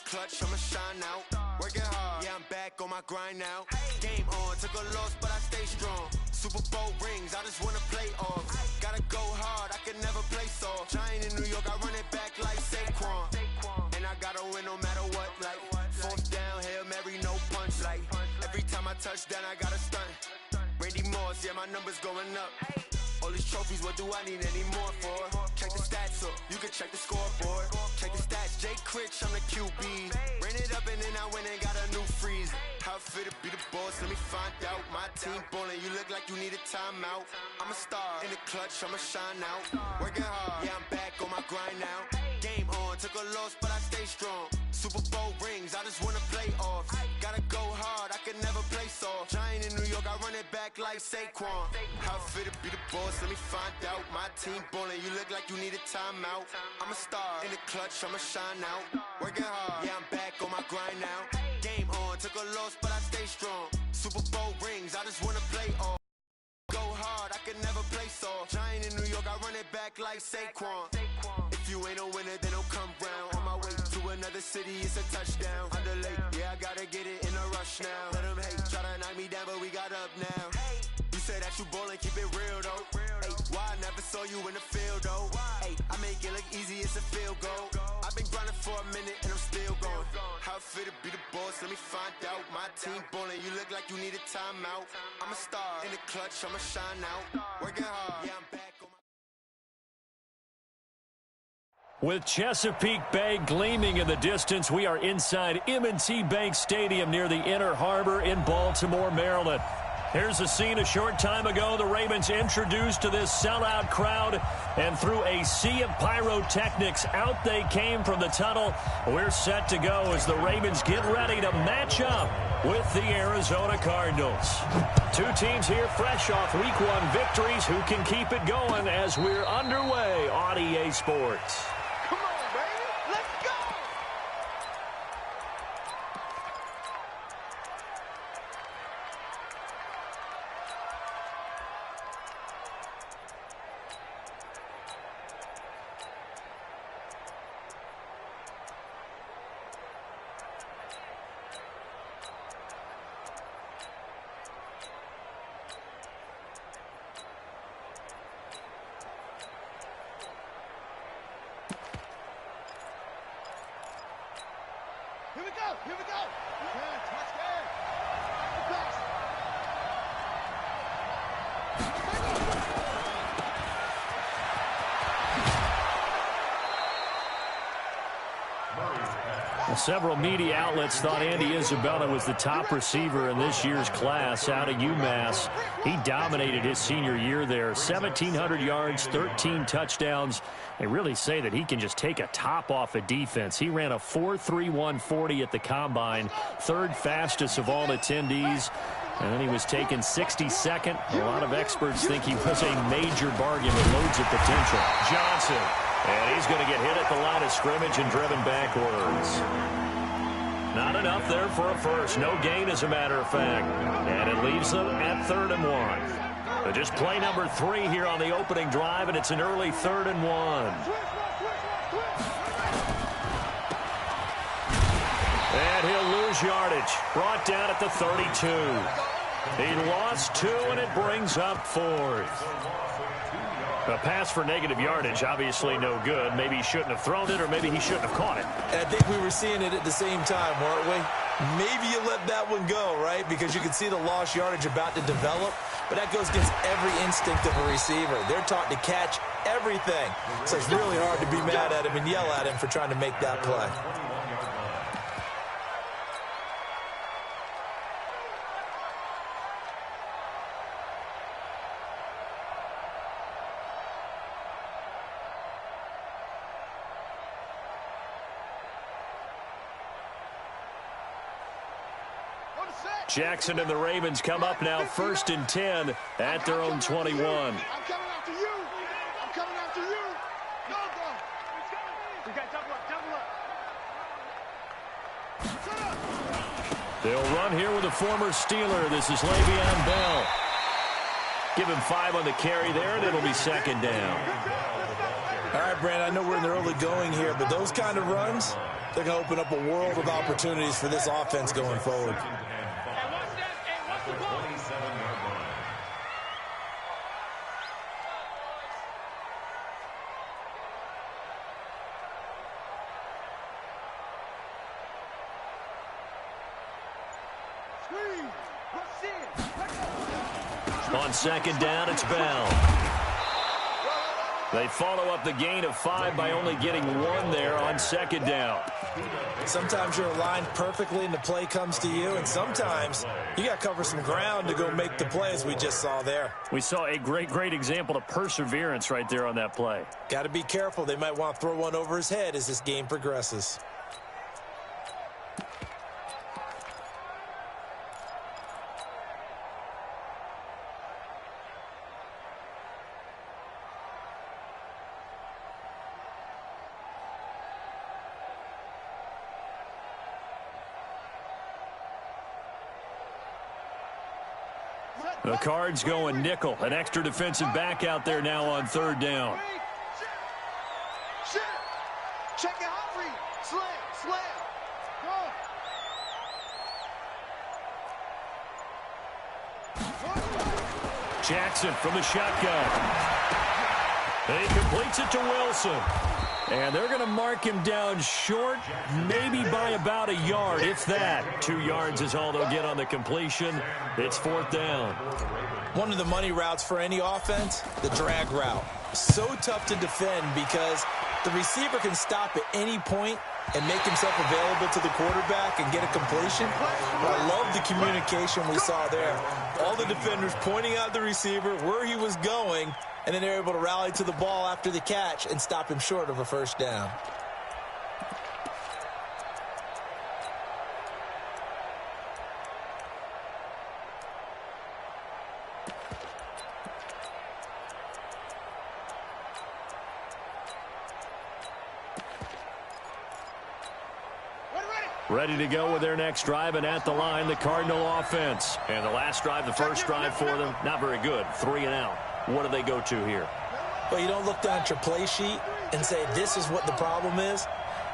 clutch, I'ma shine out. Working hard, yeah, I'm back on my grind now. Game on, took a loss, but I stay strong. Super Bowl rings, I just wanna play off. Gotta go hard, I can never play soft. Giant in New York, I run it back like Saquon. And I gotta win no matter what, like fourth down, Hail Mary, no punch. Like every time I touch down, I gotta stunt. Randy Moss, yeah, my numbers going up. All these trophies, what do I need any more for? Check the stats up, you can check the scoreboard. Check the stats, Jay Critch, I'm the QB. Ran it up and then I went and got a new freeze. How it fit to be the boss, let me find out. My team ballin', you look like you need a timeout. I'm a star, in the clutch, I'ma shine out. Working hard, yeah, I'm back on my grind now. Game on, took a loss, but I stay strong. Super Bowl rings, I just wanna play off. Gotta go hard, I can never play soft. Giant in New York, I run it back like Saquon. How it fit to be the boss, let me find out. My team ballin', you look like you need a timeout. I'm a star, in the clutch, I'ma shine out. Working hard, yeah, I'm back on my grind now. Game on, took a loss, but I stay strong. Super Bowl rings, I just wanna play off. Go hard, I can never play soft. Giant in New York, I run it back like Saquon. If you ain't a winner, then don't come round. On my way to another city, it's a touchdown. Underlay, yeah, I gotta get it in a rush now. Let them hate, try to knock me down, but we got up now. You say that you ballin', keep it real though. Ay, why I never saw you in the field though? Ay, I make it look easy, it's a field goal. I've been grinding for a minute and I'm still going. How it fit to be the boss, let me find out. My team ballin', you look like you need a timeout. I'm a star, in the clutch, I'ma shine out. Working hard, yeah, I'm back on my... With Chesapeake Bay gleaming in the distance, we are inside M&T Bank Stadium near the Inner Harbor in Baltimore, Maryland. Here's the scene a short time ago. The Ravens introduced to this sellout crowd, and through a sea of pyrotechnics, out they came from the tunnel. We're set to go as the Ravens get ready to match up with the Arizona Cardinals. Two teams here fresh off Week 1 victories. Who can keep it going as we're underway on EA Sports? Here we go. Yeah, touchdown. Pass. Well, several media outlets thought Andy Isabella was the top receiver in this year's class out of UMass. He dominated his senior year there. 1,700 yards, 13 touchdowns. They really say that he can just take a top off a defense. He ran a 4.31 40 at the Combine, third fastest of all attendees. And then he was taken 62nd. A lot of experts think he was a major bargain with loads of potential. Johnson. And he's going to get hit at the line of scrimmage and driven backwards. Not enough there for a first. No gain, as a matter of fact. And it leaves them at 3rd and 1. But just play number 3 here on the opening drive, and it's an early 3rd and 1. And he'll lose yardage. Brought down at the 32. He lost 2, and it brings up 4th. A pass for negative yardage, obviously no good. Maybe he shouldn't have thrown it, or maybe he shouldn't have caught it. I think we were seeing it at the same time, weren't we? Maybe you let that one go, right? Because you can see the lost yardage about to develop. But that goes against every instinct of a receiver. They're taught to catch everything. So it's really hard to be mad at him and yell at him for trying to make that play. Jackson and the Ravens come up now 1st and 10 at their own 21. I'm coming after you. I'm coming after you. Go, go. We got double up. They'll run here with a former Steeler. This is Le'Veon Bell. Give him 5 on the carry there, and it'll be 2nd down. All right, Brandon, I know we're in the early going here, but those kind of runs, they're going to open up a world of opportunities for this offense going forward. On second down, it's Bell. They follow up the gain of 5 by only getting 1 there on second down. Sometimes you're aligned perfectly and the play comes to you, and sometimes you got to cover some ground to go make the play, as we just saw there. We saw a great example of perseverance right there on that play. Got to be careful. They might want to throw one over his head as this game progresses. The Cards going nickel. An extra defensive back out there now on third down. Check it out, read. Slam. Go. Jackson from the shotgun. He completes it to Wilson. And they're going to mark him down short, maybe by about a yard, if that. 2 yards is all they'll get on the completion. It's fourth down. One of the money routes for any offense, the drag route. So tough to defend because the receiver can stop at any point and make himself available to the quarterback and get a completion. But I love the communication we saw there. All the defenders pointing out the receiver, where he was going, and then they're able to rally to the ball after the catch and stop him short of a first down. Ready to go with their next drive, and at the line, the Cardinal offense. And the last drive, the first drive for them, not very good. 3 and out. What do they go to here? Well, you don't look down at your play sheet and say, this is what the problem is.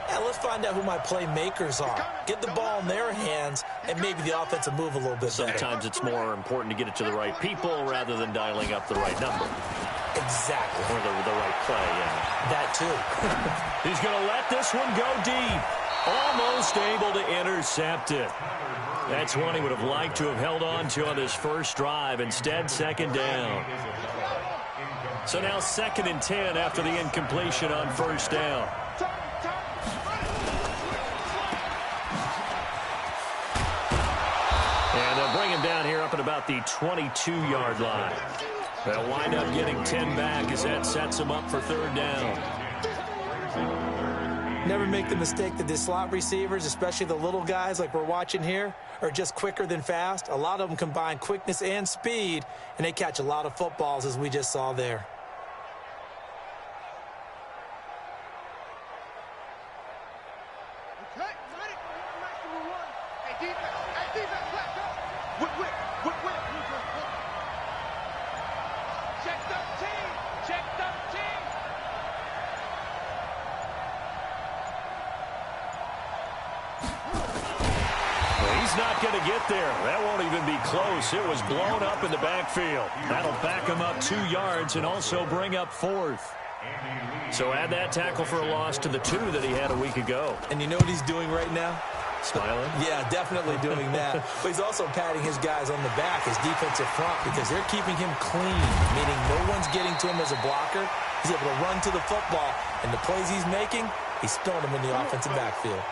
Yeah, let's find out who my playmakers are. Get the ball in their hands, and maybe the offense will move a little bit better. Sometimes it's more important to get it to the right people rather than dialing up the right number. Exactly. Or the right play, yeah. That too. He's going to let this one go deep. Almost able to intercept it. That's one he would have liked to have held on to on his first drive. Instead, second down. So now 2nd and 10 after the incompletion on first down. And they'll bring him down here up at about the 22-yard line. They'll wind up getting 10 back as that sets them up for third down. Never make the mistake that the slot receivers, especially the little guys like we're watching here, are just quicker than fast. A lot of them combine quickness and speed, and they catch a lot of footballs, as we just saw there. Okay, ready? Hey, defense, let's go. Whip. Check 13. He's not going to get there. That won't even be close. It was blown up in the backfield. That'll back him up 2 yards and also bring up 4th. So add that tackle for a loss to the 2 that he had a week ago. And you know what he's doing right now? Smiling? Yeah, definitely doing that. But he's also patting his guys on the back, his defensive front, because they're keeping him clean, meaning no one's getting to him as a blocker. He's able to run to the football, and the plays he's making, he's throwing them in the offensive backfield.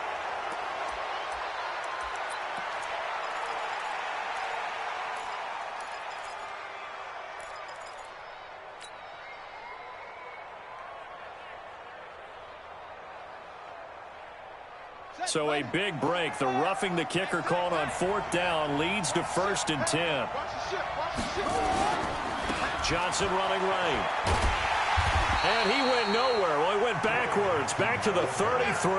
So a big break. The roughing the kicker called on 4th down leads to 1st and 10. Johnson running right. And he went nowhere. Well, he went backwards, back to the 33.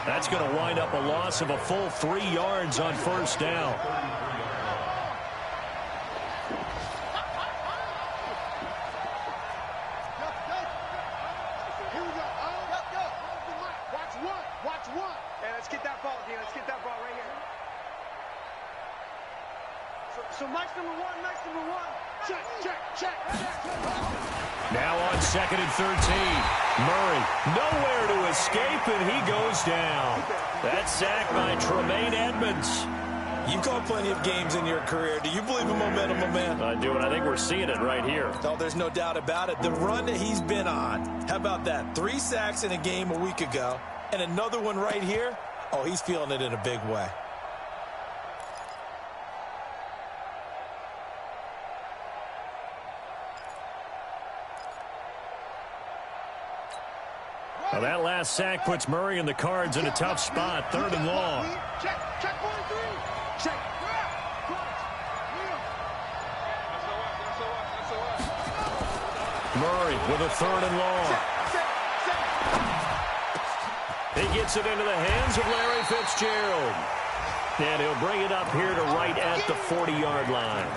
That's going to wind up a loss of a full 3 yards on 1st down. Nice number one, nice number one. Check, check, check. Now on 2nd and 13. Murray nowhere to escape, and he goes down. That's sacked by Tremaine Edmonds. You've called plenty of games in your career. Do you believe in momentum, my man? I do, and I think we're seeing it right here. No, there's no doubt about it. The run that he's been on. How about that? 3 sacks in a game a week ago, and another one right here. Oh, he's feeling it in a big way. Well, that last sack puts Murray and the Cards in a tough spot, 3rd and long. Check, check, 43. Check. Murray with a 3rd and long. He gets it into the hands of Larry Fitzgerald. And he'll bring it up here to right at the 40-yard line.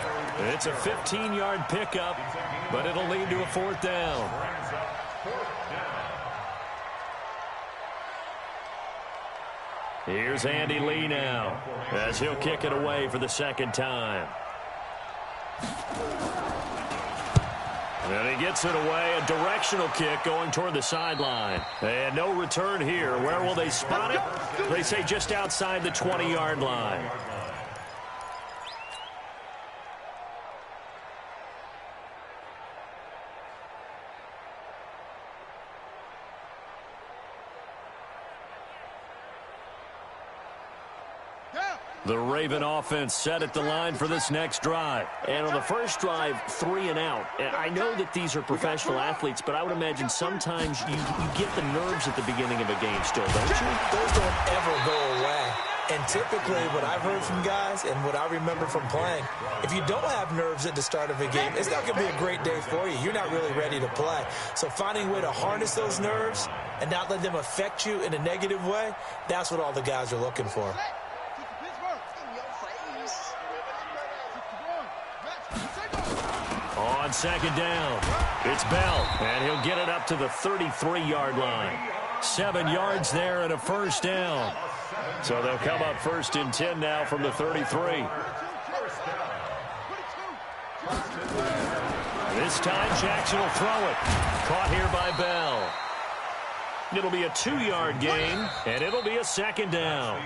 It's a 15-yard pickup, but it'll lead to a 4th down. Here's Andy Lee now, as he'll kick it away for the 2nd time. And he gets it away, a directional kick going toward the sideline. And no return here. Where will they spot it? They say just outside the 20-yard line. The Raven offense set at the line for this next drive. And on the first drive, 3 and out. And I know that these are professional athletes, but I would imagine sometimes you get the nerves at the beginning of a game still, don't you? Those don't ever go away. And typically what I've heard from guys and what I remember from playing, if you don't have nerves at the start of a game, it's not going to be a great day for you. You're not really ready to play. So finding a way to harness those nerves and not let them affect you in a negative way, that's what all the guys are looking for. On 2nd down, it's Bell, and he'll get it up to the 33-yard line. 7 yards there and a 1st down. So they'll come up 1st and 10 now from the 33. This time Jackson will throw it. Caught here by Bell. It'll be a 2-yard gain, and it'll be a 2nd down.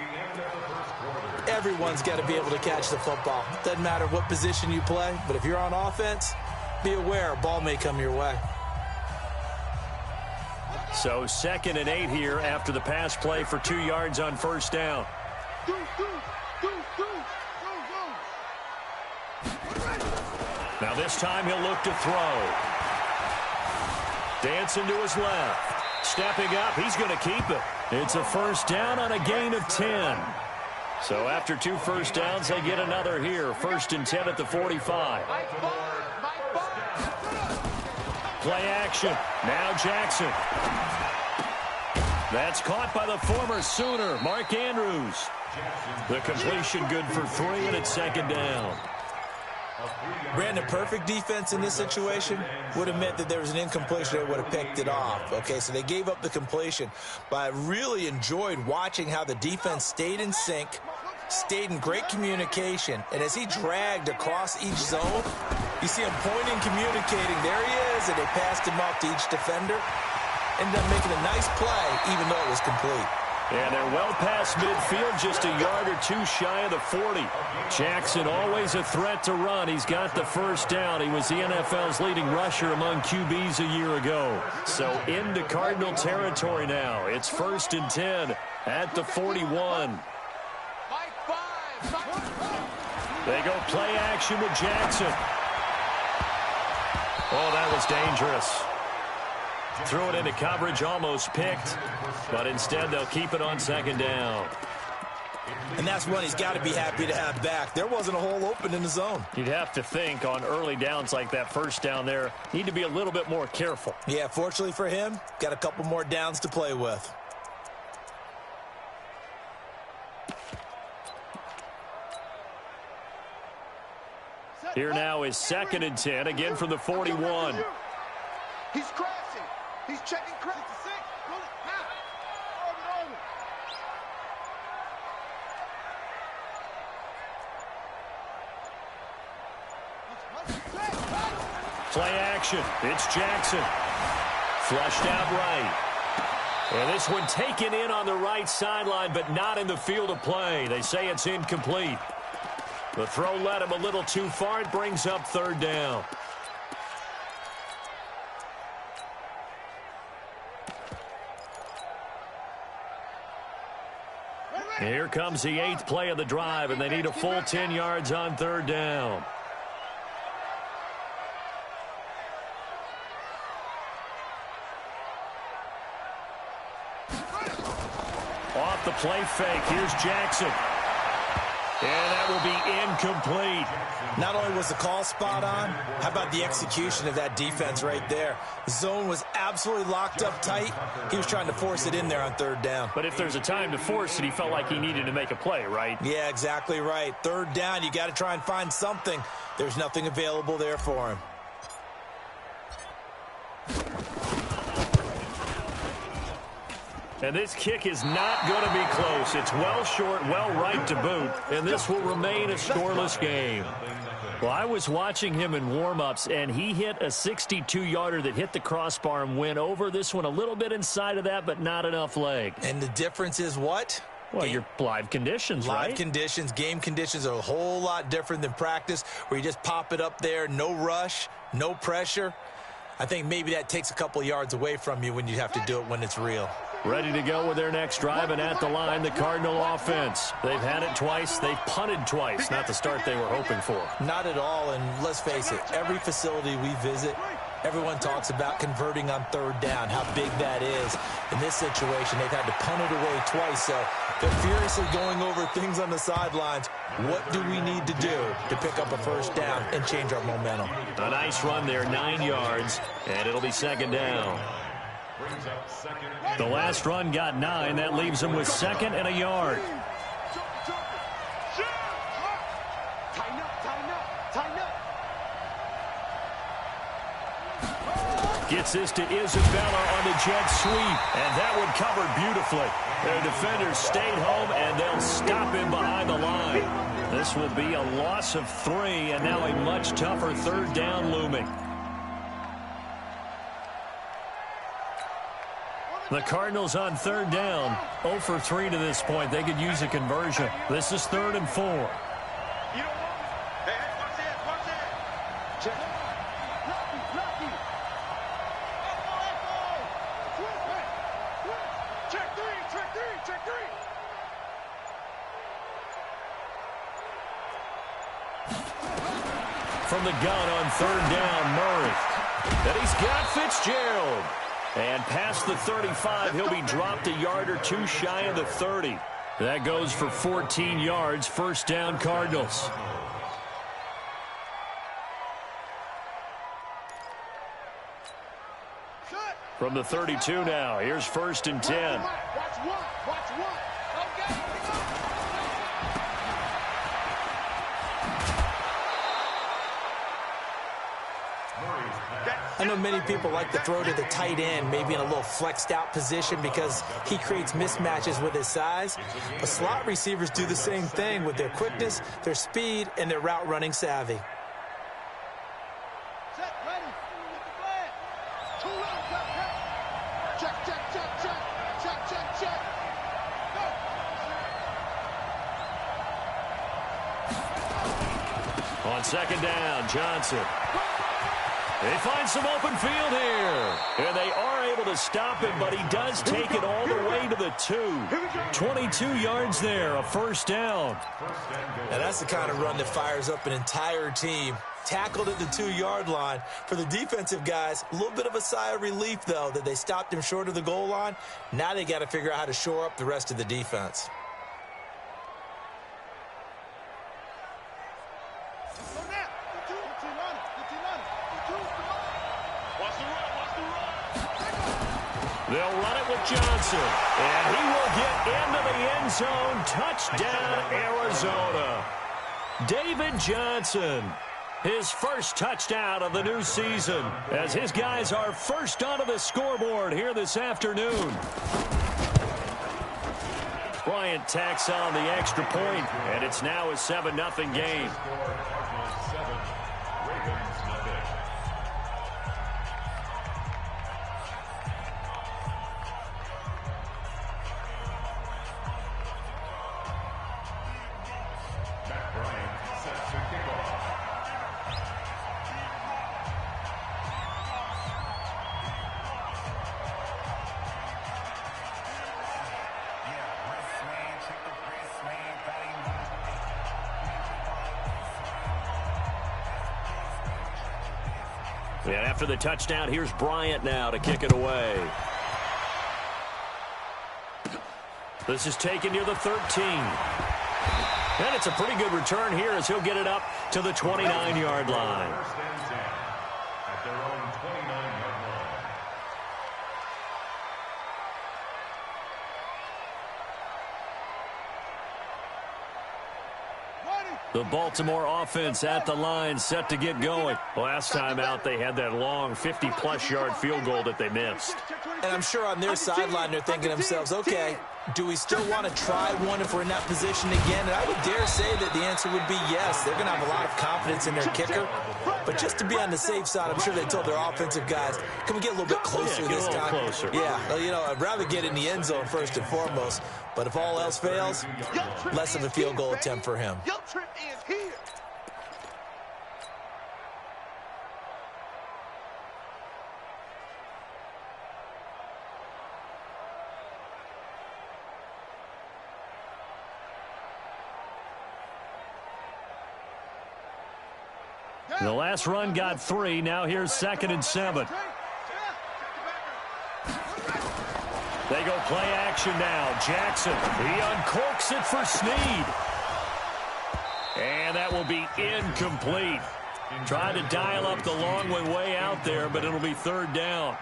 Everyone's got to be able to catch the football. Doesn't matter what position you play, but if you're on offense, be aware a ball may come your way. So 2nd and 8 here after the pass play for 2 yards on 1st down. Now this time he'll look to throw. Dancing to his left. Stepping up, he's going to keep it. It's a 1st down on a gain of 10. So after 2 first downs, they get another here. 1st and 10 at the 45. Play action. Now Jackson. That's caught by the former Sooner, Mark Andrews. The completion good for 3, and it's 2nd down. Brandon, perfect defense in this situation would have meant that there was an incompletion. They would have picked it off. Okay, so they gave up the completion. But I really enjoyed watching how the defense stayed in sync, stayed in great communication. And as he dragged across each zone, you see him pointing, communicating. There he is, and they passed him off to each defender. Ended up making a nice play, even though it was complete. And they're well past midfield, just a yard or 2 shy of the 40. Jackson always a threat to run. He's got the 1st down. He was the NFL's leading rusher among QBs a year ago. So into Cardinal territory now. It's 1st and 10 at the 41. They go play action with Jackson. Oh, that was dangerous. Threw it into coverage, almost picked, but instead they'll keep it on 2nd down. And that's one he's got to be happy to have back. There wasn't a hole open in the zone. You'd have to think on early downs like that 1st down there, need to be a little bit more careful. Yeah, fortunately for him, got a couple more downs to play with. Here now is 2nd and 10, again from the 41. He's crashing. He's checking crash. action. It's Jackson. Flushed out right. And this one taken in on the right sideline, but not in the field of play. They say it's incomplete. The throw led him a little too far. It brings up third down. Here comes the 8th play of the drive, and they need a full 10 yards on third down. Off the play fake, here's Jackson. And that will be incomplete. Not only was the call spot on, how about the execution of that defense right there? The zone was absolutely locked up tight. He was trying to force it in there on third down. But if there's a time to force it, he felt like he needed to make a play, right? Yeah, exactly right. Third down, you got to try and find something. There's nothing available there for him. And this kick is not going to be close. It's well short, well right to boot, and this will remain a scoreless game. Well, I was watching him in warm-ups, and he hit a 62-yarder that hit the crossbar and went over. This one a little bit inside of that, but not enough leg. And the difference is what? Well, your live conditions, right? Live conditions, game conditions are a whole lot different than practice, where you just pop it up there, no rush, no pressure. I think maybe that takes a couple yards away from you when you have to do it when it's real. Ready to go with their next drive, and at the line, the Cardinal offense. They've had it twice. They've punted twice. Not the start they were hoping for. Not at all, and let's face it, every facility we visit, everyone talks about converting on third down, how big that is. In this situation, they've had to punt it away twice, so they're furiously going over things on the sidelines. What do we need to do to pick up a first down and change our momentum? A nice run there, 9 yards, and it'll be second down. The last run got 9. That leaves him with second and a yard. Gets this to Isabella on the jet sweep, and that one covered beautifully. Their defenders stayed home, and they'll stop him behind the line. This will be a loss of 3, and now a much tougher third down looming. The Cardinals on third down, 0 for 3 to this point. They could use a conversion. This is 3rd and 4. From the gun on third down, Murray. And he's got Fitzgerald. And past the 35, he'll be dropped a yard or 2 shy of the 30. That goes for 14 yards, first down Cardinals. From the 32 now, here's 1st and 10. I know many people like to throw to the tight end, maybe in a little flexed out position because he creates mismatches with his size. But slot receivers do the same thing with their quickness, their speed, and their route running savvy. Set, ready. Get the flag. 2 rounds. Check, check, check, check. Check, check, check. Go. On second down, Johnson. They find some open field here. And they are able to stop him, but he does take it all the way to the 2. 22 yards there, a first down. Now that's the kind of run that fires up an entire team. Tackled at the 2-yard line. For the defensive guys, a little bit of a sigh of relief, though, that they stopped him short of the goal line. Now they got to figure out how to shore up the rest of the defense. They'll run it with Johnson, and he will get into the end zone. Touchdown, Arizona. David Johnson, his first touchdown of the new season, as his guys are first onto the scoreboard here this afternoon. Bryant tacks on the extra point, and it's now a 7-0 game. And after the touchdown, here's Bryant now to kick it away. This is taken near the 13. And it's a pretty good return here as he'll get it up to the 29-yard line. At their own 29-yard line. The Baltimore offense at the line, set to get going. Last time out, they had that long 50-plus yard field goal that they missed. And I'm sure on their sideline, they're thinking to themselves, okay, do we still want to try one if we're in that position again? And I would dare say that the answer would be yes. They're going to have a lot of confidence in their kicker. But just to be on the safe side, I'm sure they told their offensive guys, can we get a little bit closer this time? Closer. Yeah, well, you know, I'd rather get in the end zone first and foremost. But if all else fails, less of a field goal attempt for him. Your trip is here. The last run got 3. Now here's 2nd and 7. They go play action now. Jackson, he uncorks it for Snead. And that will be incomplete. Trying to dial up the long one way out there, but it'll be 3rd down.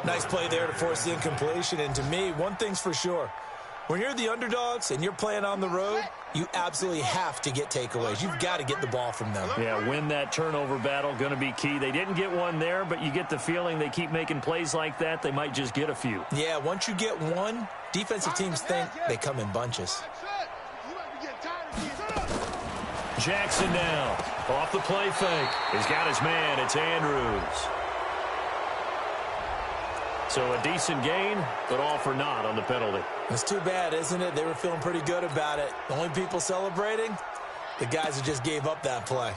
Nice play there to force the incompletion. And to me, one thing's for sure. When you're the underdogs and you're playing on the road, you absolutely have to get takeaways. You've got to get the ball from them. Yeah, win that turnover battle, going to be key. They didn't get one there, but you get the feeling they keep making plays like that, they might just get a few. Yeah, once you get one, defensive teams think they come in bunches. Jackson now, off the play fake. He's got his man, it's Andrews. So a decent gain, but all for naught on the penalty. It's too bad, isn't it? They were feeling pretty good about it. The only people celebrating, the guys who just gave up that play.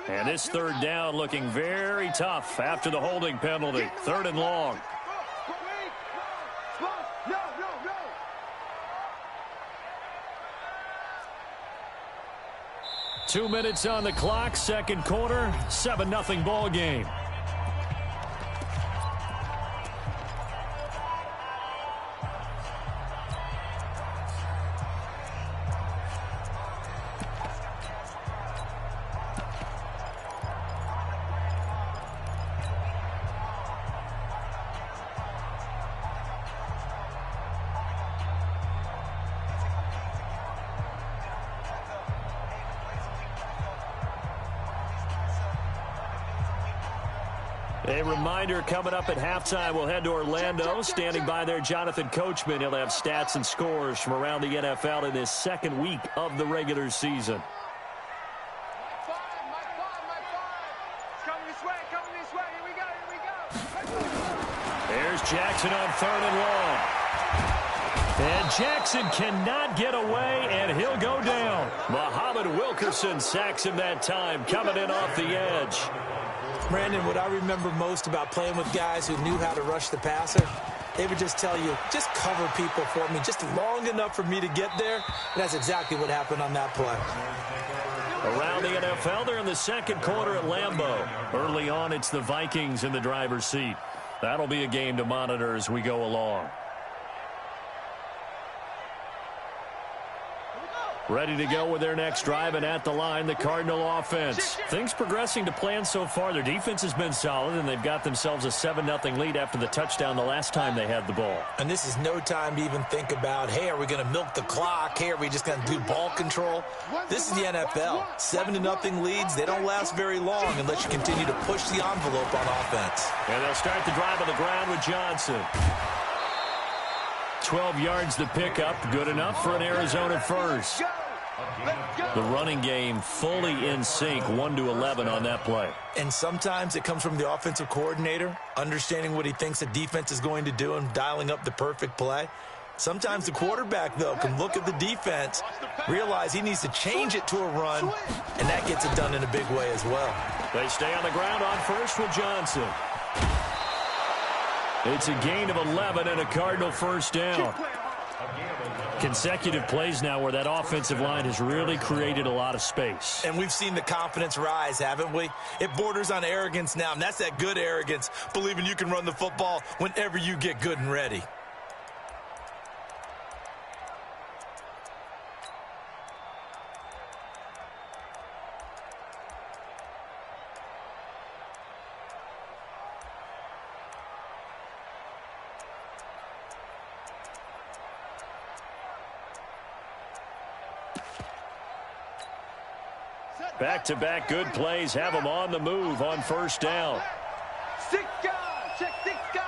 And this 3rd down looking very tough after the holding penalty. 3rd and long. 2 minutes on the clock, 2nd quarter, 7-0 ball game. A reminder, coming up at halftime, we'll head to Orlando. Standing by there, Jonathan Coachman. He'll have stats and scores from around the NFL in his 2nd week of the regular season. There's Jackson on 3rd and long. And Jackson cannot get away, and he'll go down. Muhammad Wilkerson sacks him that time, coming in off the edge. Brandon, what I remember most about playing with guys who knew how to rush the passer, they would just tell you, just cover people for me, just long enough for me to get there. And that's exactly what happened on that play. Around the NFL, they're in the 2nd quarter at Lambeau. Early on, it's the Vikings in the driver's seat. That'll be a game to monitor as we go along. Ready to go with their next drive, and at the line, the Cardinal offense. Things progressing to plan so far. Their defense has been solid, and they've got themselves a 7-0 lead after the touchdown the last time they had the ball. And this is no time to even think about, hey, are we going to milk the clock? Hey, are we just going to do ball control? This is the NFL. 7-0 leads, they don't last very long unless you continue to push the envelope on offense. And they'll start the drive on the ground with Johnson. 12 yards to pick up, good enough for an Arizona first. The running game fully in sync, 1-11 on that play. And sometimes it comes from the offensive coordinator, understanding what he thinks the defense is going to do and dialing up the perfect play. Sometimes the quarterback, though, can look at the defense, realize he needs to change it to a run, and that gets it done in a big way as well. They stay on the ground on first with Johnson. It's a gain of 11 and a Cardinal first down. Consecutive plays now where that offensive line has really created a lot of space. And we've seen the confidence rise, haven't we? It borders on arrogance now, and that's that good arrogance, believing you can run the football whenever you get good and ready. Back-to-back good plays have them on the move on first down. Six guys, check 6 guys.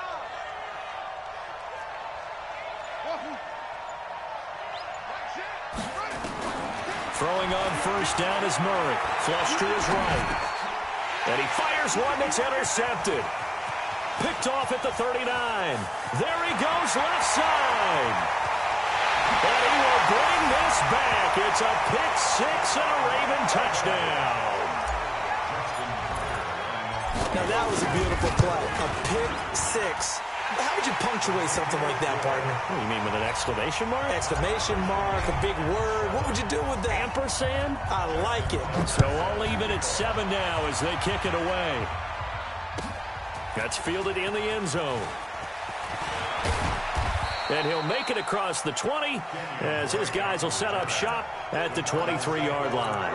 Throwing on first down is Murray. Flush to his right. And he fires one that's intercepted. Picked off at the 39. There he goes left side. And he will bring this back. It's a pick six and a Raven touchdown. Now that was a beautiful play. A pick six. How would you punctuate something like that, partner? What do you mean, with an exclamation mark? Exclamation mark, a big word. What would you do with that? Ampersand? I like it. So all even at 7 now as they kick it away. That's fielded in the end zone. And he'll make it across the 20 as his guys will set up shop at the 23-yard line.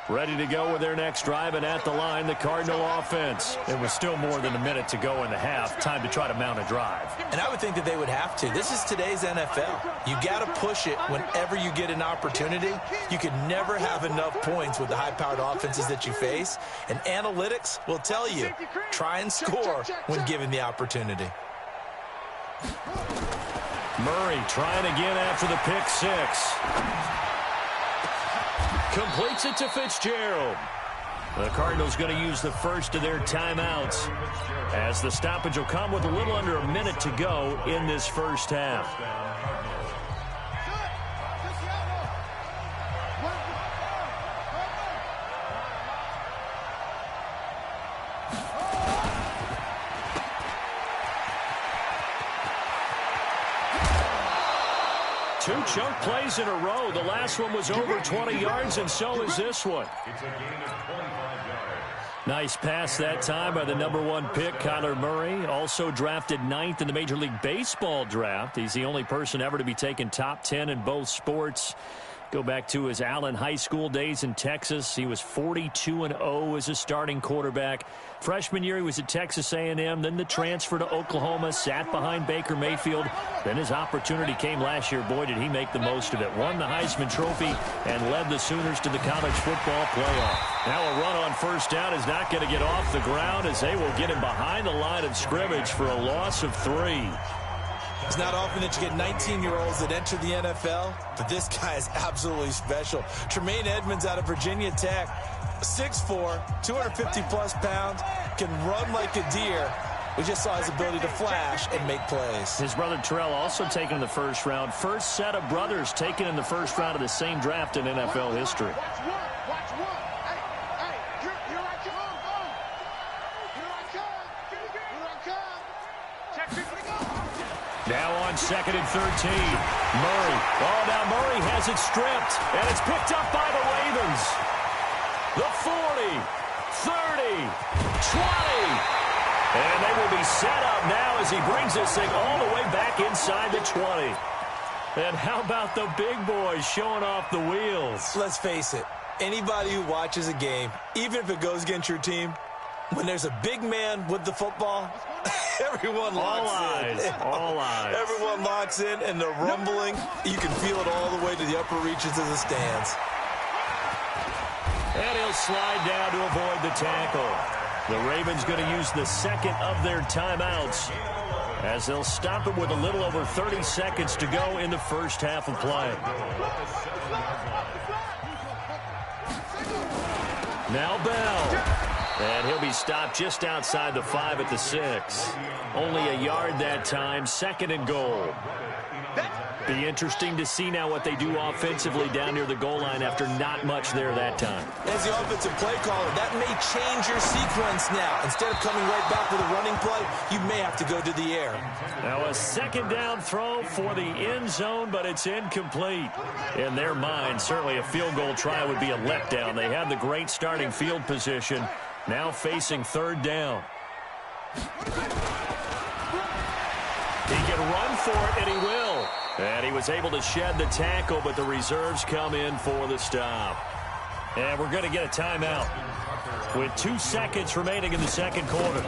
Ready to go with their next drive, and at the line, the Cardinal offense. It was still more than a minute to go in the half. Time to try to mount a drive. And I would think that they would have to. This is today's NFL. You got to push it whenever you get an opportunity. You can never have enough points with the high-powered offenses that you face. And analytics will tell you, try and score when given the opportunity. Murray trying again after the pick six. Completes it to Fitzgerald. The Cardinals going to use the first of their timeouts as the stoppage will come with a little under a minute to go in this first half. Two chunk plays in a row. The last one was over 20 yards, and so is this one. It's a gain of 25 yards. Nice pass that time by the #1 pick, Kyler Murray. Also drafted 9th in the Major League Baseball draft. He's the only person ever to be taken top 10 in both sports. Go back to his Allen High School days in Texas. He was 42-0 as a starting quarterback. Freshman year, he was at Texas A&M. Then the transfer to Oklahoma, sat behind Baker Mayfield. Then his opportunity came last year. Boy, did he make the most of it. Won the Heisman Trophy and led the Sooners to the college football playoff. Now a run on first down is not going to get off the ground as they will get him behind the line of scrimmage for a loss of 3. It's not often that you get 19-year-olds that enter the NFL, but this guy is absolutely special. Tremaine Edmonds out of Virginia Tech, 6'4", 250-plus pounds, can run like a deer. We just saw his ability to flash and make plays. His brother Terrell also taken in the first round. First set of brothers taken in the first round of the same draft in NFL history. Watch one. Hey, here I come. Here I come. Check 50 to go. Now on 2nd and 13. Murray. Oh, now Murray has it stripped, and it's picked up by the Ravens. The 40, 30, 20. And they will be set up now as he brings this thing all the way back inside the 20. And how about the big boys showing off the wheels? Let's face it, anybody who watches a game, even if it goes against your team, when there's a big man with the football, everyone locks in. All eyes. Everyone locks in, and the rumbling, you can feel it all the way to the upper reaches of the stands. And he'll slide down to avoid the tackle. The Ravens going to use the second of their timeouts as they'll stop it with a little over 30 seconds to go in the first half of play. Now Bell. And he'll be stopped just outside the 5 at the 6. Only a yard that time, 2nd and goal. Be interesting to see now what they do offensively down near the goal line after not much there that time. As the offensive play caller, that may change your sequence now. Instead of coming right back with a running play, you may have to go to the air. Now a second down throw for the end zone, but it's incomplete. In their mind, certainly a field goal try would be a letdown. They have the great starting field position, now facing third down. He can run for it, and he will. And he was able to shed the tackle, but the reserves come in for the stop. And we're going to get a timeout with 2 seconds remaining in the second quarter.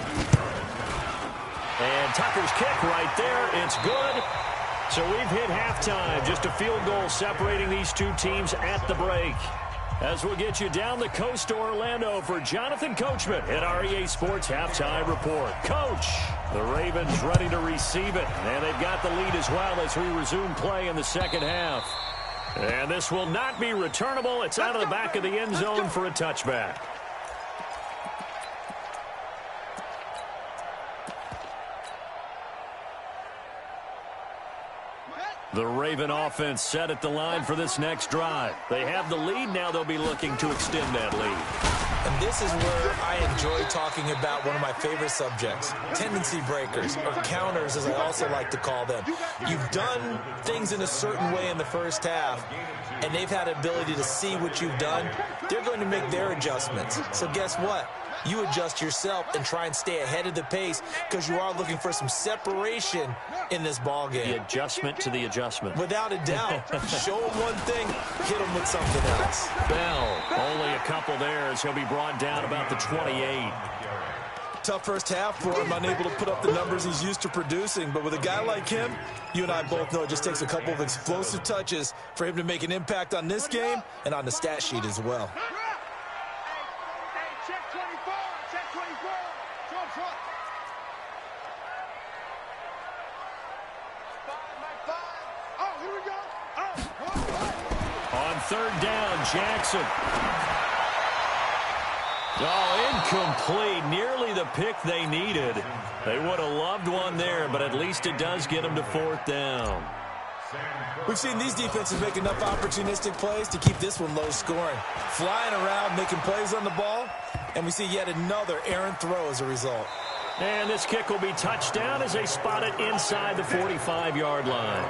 And Tucker's kick right there. It's good. So we've hit halftime. Just a field goal separating these two teams at the break. As we'll get you down the coast to Orlando for Jonathan Coachman at our EA Sports Halftime Report. Coach, the Ravens ready to receive it, and they've got the lead as well as we resume play in the second half. And this will not be returnable. It's out of the back of the end zone for a touchback. The Raven offense set at the line for this next drive. They have the lead. Now they'll be looking to extend that lead. And this is where I enjoy talking about one of my favorite subjects, tendency breakers, or counters as I also like to call them. You've done things in a certain way in the first half, and they've had the ability to see what you've done. They're going to make their adjustments. So guess what? You adjust yourself and try and stay ahead of the pace because you are looking for some separation in this ball game. The adjustment to the adjustment. Without a doubt. Show them one thing, hit them with something else. Bell, only a couple there as he'll be brought down about the 28. Tough first half for him, unable to put up the numbers he's used to producing. But with a guy like him, you and I both know it just takes a couple of explosive touches for him to make an impact on this game and on the stat sheet as well. On third down, Jackson. Oh, incomplete. Nearly the pick they needed. They would have loved one there, but at least it does get them to fourth down. We've seen these defenses make enough opportunistic plays to keep this one low scoring. Flying around, making plays on the ball, and we see yet another errant throw as a result. And this kick will be touchdown as they spot it inside the 45-yard line.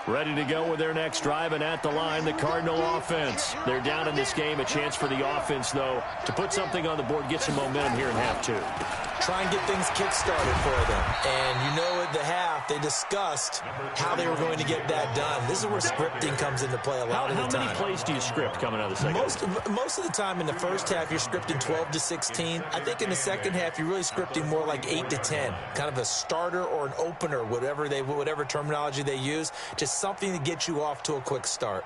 Ready to go with their next drive, and at the line, the Cardinal offense. They're down in this game. A chance for the offense, though, to put something on the board, get some momentum here in half two. Try and get things kick-started for them. And you know at the half, they discussed how they were going to get that done. This is where scripting comes into play a lot of the time. How many plays do you script coming out of the second half? Most of the time in the first half, you're scripting 12 to 16. I think in the second half, you're really scripting more like 8 to 10. Kind of a starter or an opener, whatever terminology they use. Just something to get you off to a quick start.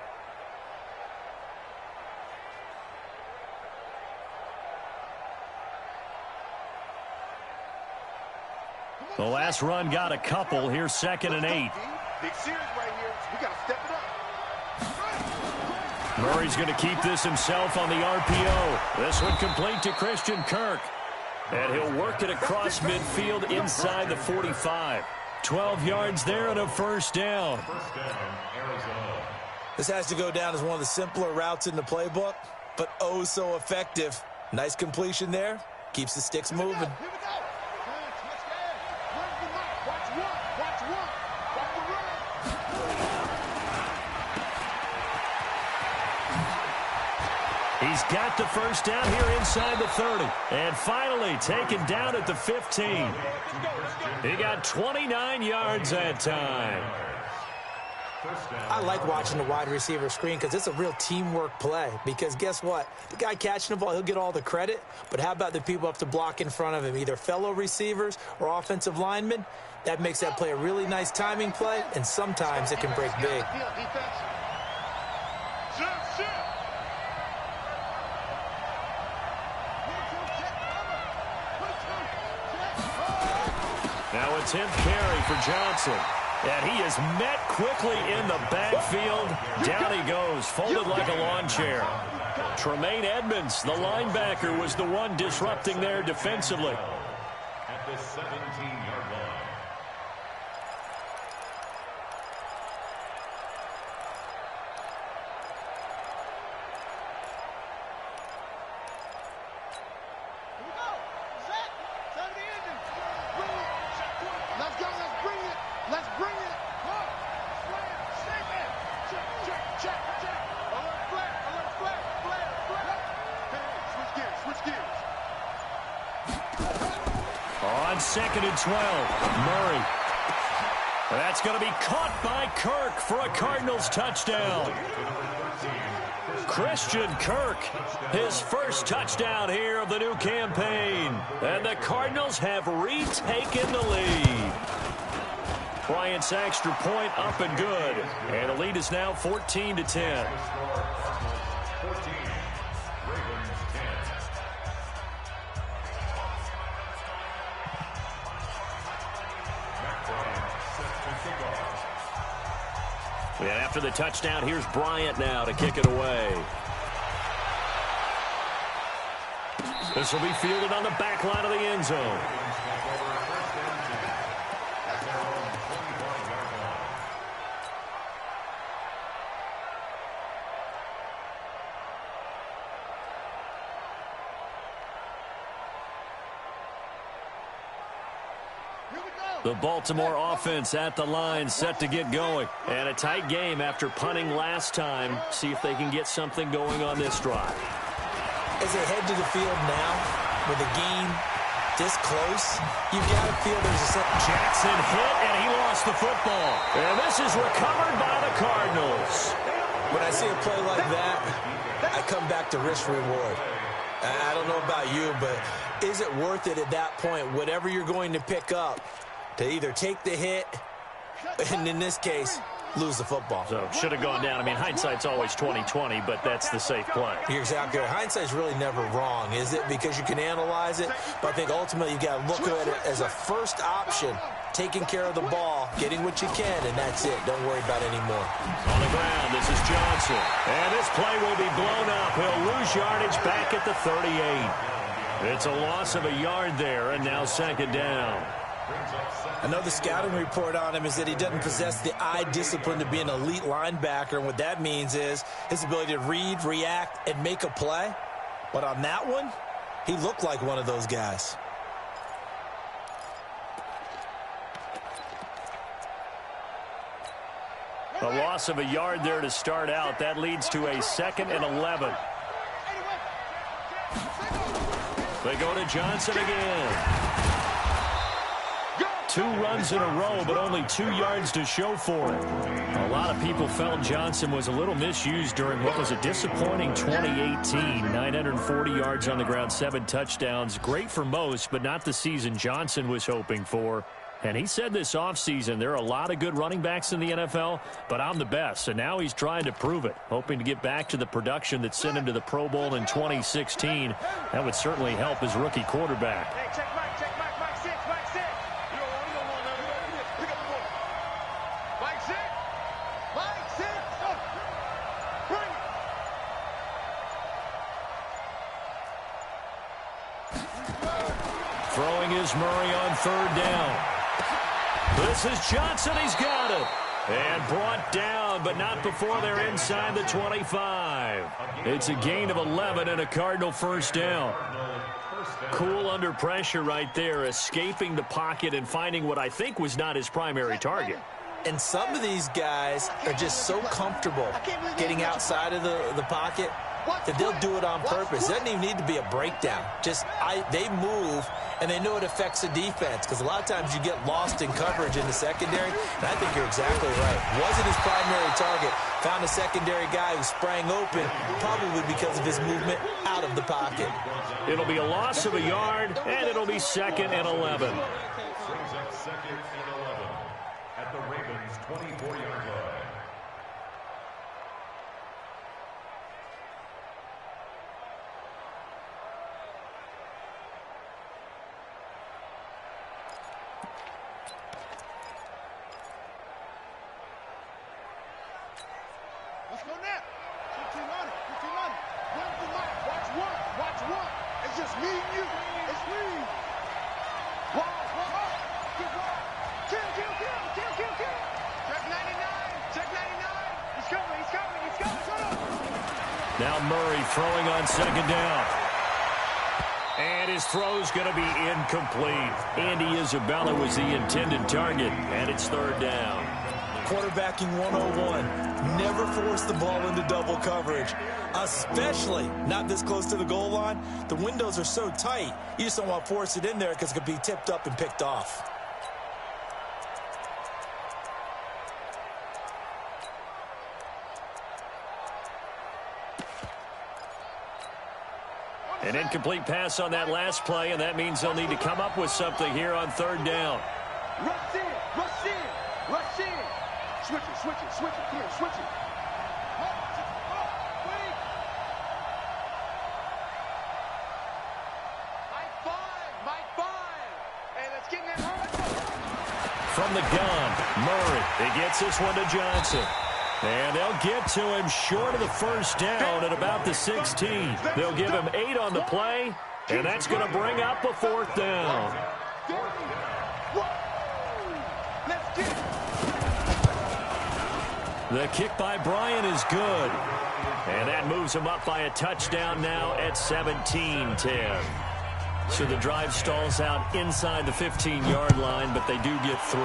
The last run got a couple. Here's 2nd and 8. Big series right here. We got to step it up. Murray's going to keep this himself on the RPO. This one complete to Christian Kirk. And he'll work it across midfield inside the 45. 12 yards there and a first down. This has to go down as one of the simpler routes in the playbook, but oh so effective. Nice completion there. Keeps the sticks moving. He's got the first down here inside the 30. And finally taken down at the 15. He got 29 yards that time. I like watching the wide receiver screen because it's a real teamwork play. Because guess what? The guy catching the ball, he'll get all the credit. But how about the people up to block in front of him, either fellow receivers or offensive linemen? That makes that play a really nice timing play, and sometimes it can break big. Now it's him carry for Johnson. And he is met quickly in the backfield. Down he goes, folded like a lawn chair. Tremaine Edmonds, the linebacker, was the one disrupting there defensively. At the 17-yard line. On 2nd and 12, Murray. That's going to be caught by Kirk for a Cardinals touchdown. Christian Kirk, his first touchdown here of the new campaign. And the Cardinals have retaken the lead. Bryant's extra point up and good. And the lead is now 14-10. And after the touchdown, here's Bryant now to kick it away. This will be fielded on the back line of the end zone. The Baltimore offense at the line, set to get going. And a tight game after punting last time. See if they can get something going on this drive. As they head to the field now, with the game this close, you've got to feel there's a certain... Jackson hit, and he lost the football. And this is recovered by the Cardinals. When I see a play like that, I come back to risk-reward. I don't know about you, but is it worth it at that point, whatever you're going to pick up, to either take the hit, and in this case, lose the football? So, should have gone down. I mean, hindsight's always 20/20, but that's the safe play. You're exactly right. Hindsight's really never wrong, is it? Because you can analyze it, but I think ultimately you got to look at it as a first option, taking care of the ball, getting what you can, and that's it. Don't worry about any more. On the ground, this is Johnson. And this play will be blown up. He'll lose yardage back at the 38. It's a loss of a yard there, and now 2nd down. Another scouting report on him is that he doesn't possess the eye discipline to be an elite linebacker, and what that means is his ability to read, react, and make a play. But on that one, he looked like one of those guys. A loss of a yard there to start out. That leads to a 2nd and 11. They go to Johnson again. 2 runs in a row, but only 2 yards to show for it. A lot of people felt Johnson was a little misused during what was a disappointing 2018. 940 yards on the ground, 7 touchdowns. Great for most, but not the season Johnson was hoping for. And he said this offseason, there are a lot of good running backs in the NFL, but I'm the best. And now he's trying to prove it, hoping to get back to the production that sent him to the Pro Bowl in 2016. That would certainly help his rookie quarterback. Hey, check Mike, Mike 6, Mike 6. You don't want that. Pick up the ball. Mike 6. Mike 6. Bring it. Throwing is Murray on 3rd down. This is Johnson. He's got it. And brought down, but not before they're inside the 25. It's a gain of 11 and a Cardinal first down. Cool under pressure right there, escaping the pocket and finding what I think was not his primary target. And some of these guys are just so comfortable getting outside of the pocket that they'll do it on purpose. It doesn't even need to be a breakdown. They move, and they know it affects the defense, because a lot of times you get lost in coverage in the secondary, and I think you're exactly right. Wasn't his primary target. Found a secondary guy who sprang open, probably because of his movement out of the pocket. It'll be a loss of a yard, and it'll be 2nd and 11. Brings up 2nd and 11 at the Ravens' 24-yard line. Let's go now. Watch one. It's just me and you. It's me. Kill. Check 99. Check 99. He's coming. Now Murray throwing on second down. And his throw's going to be incomplete. Andy Isabella was the intended target, and it's third down. Quarterbacking 101. Never force the ball into double coverage, especially not this close to the goal line. The windows are so tight, you just don't want to force it in there because it could be tipped up and picked off. An incomplete pass on that last play, and that means they'll need to come up with something here on third down. Rush in. Switch it. Here, switch it. Mike 5. Hey, let's get in that hard. From the gun, Murray. He gets this one to Johnson. And they'll get to him short of the first down at about the 16. They'll give him 8 on the play, and that's going to bring up a fourth down. Let's get it. The kick by Bryant is good. And that moves him up by a touchdown now at 17-10. So the drive stalls out inside the 15-yard line, but they do get 3.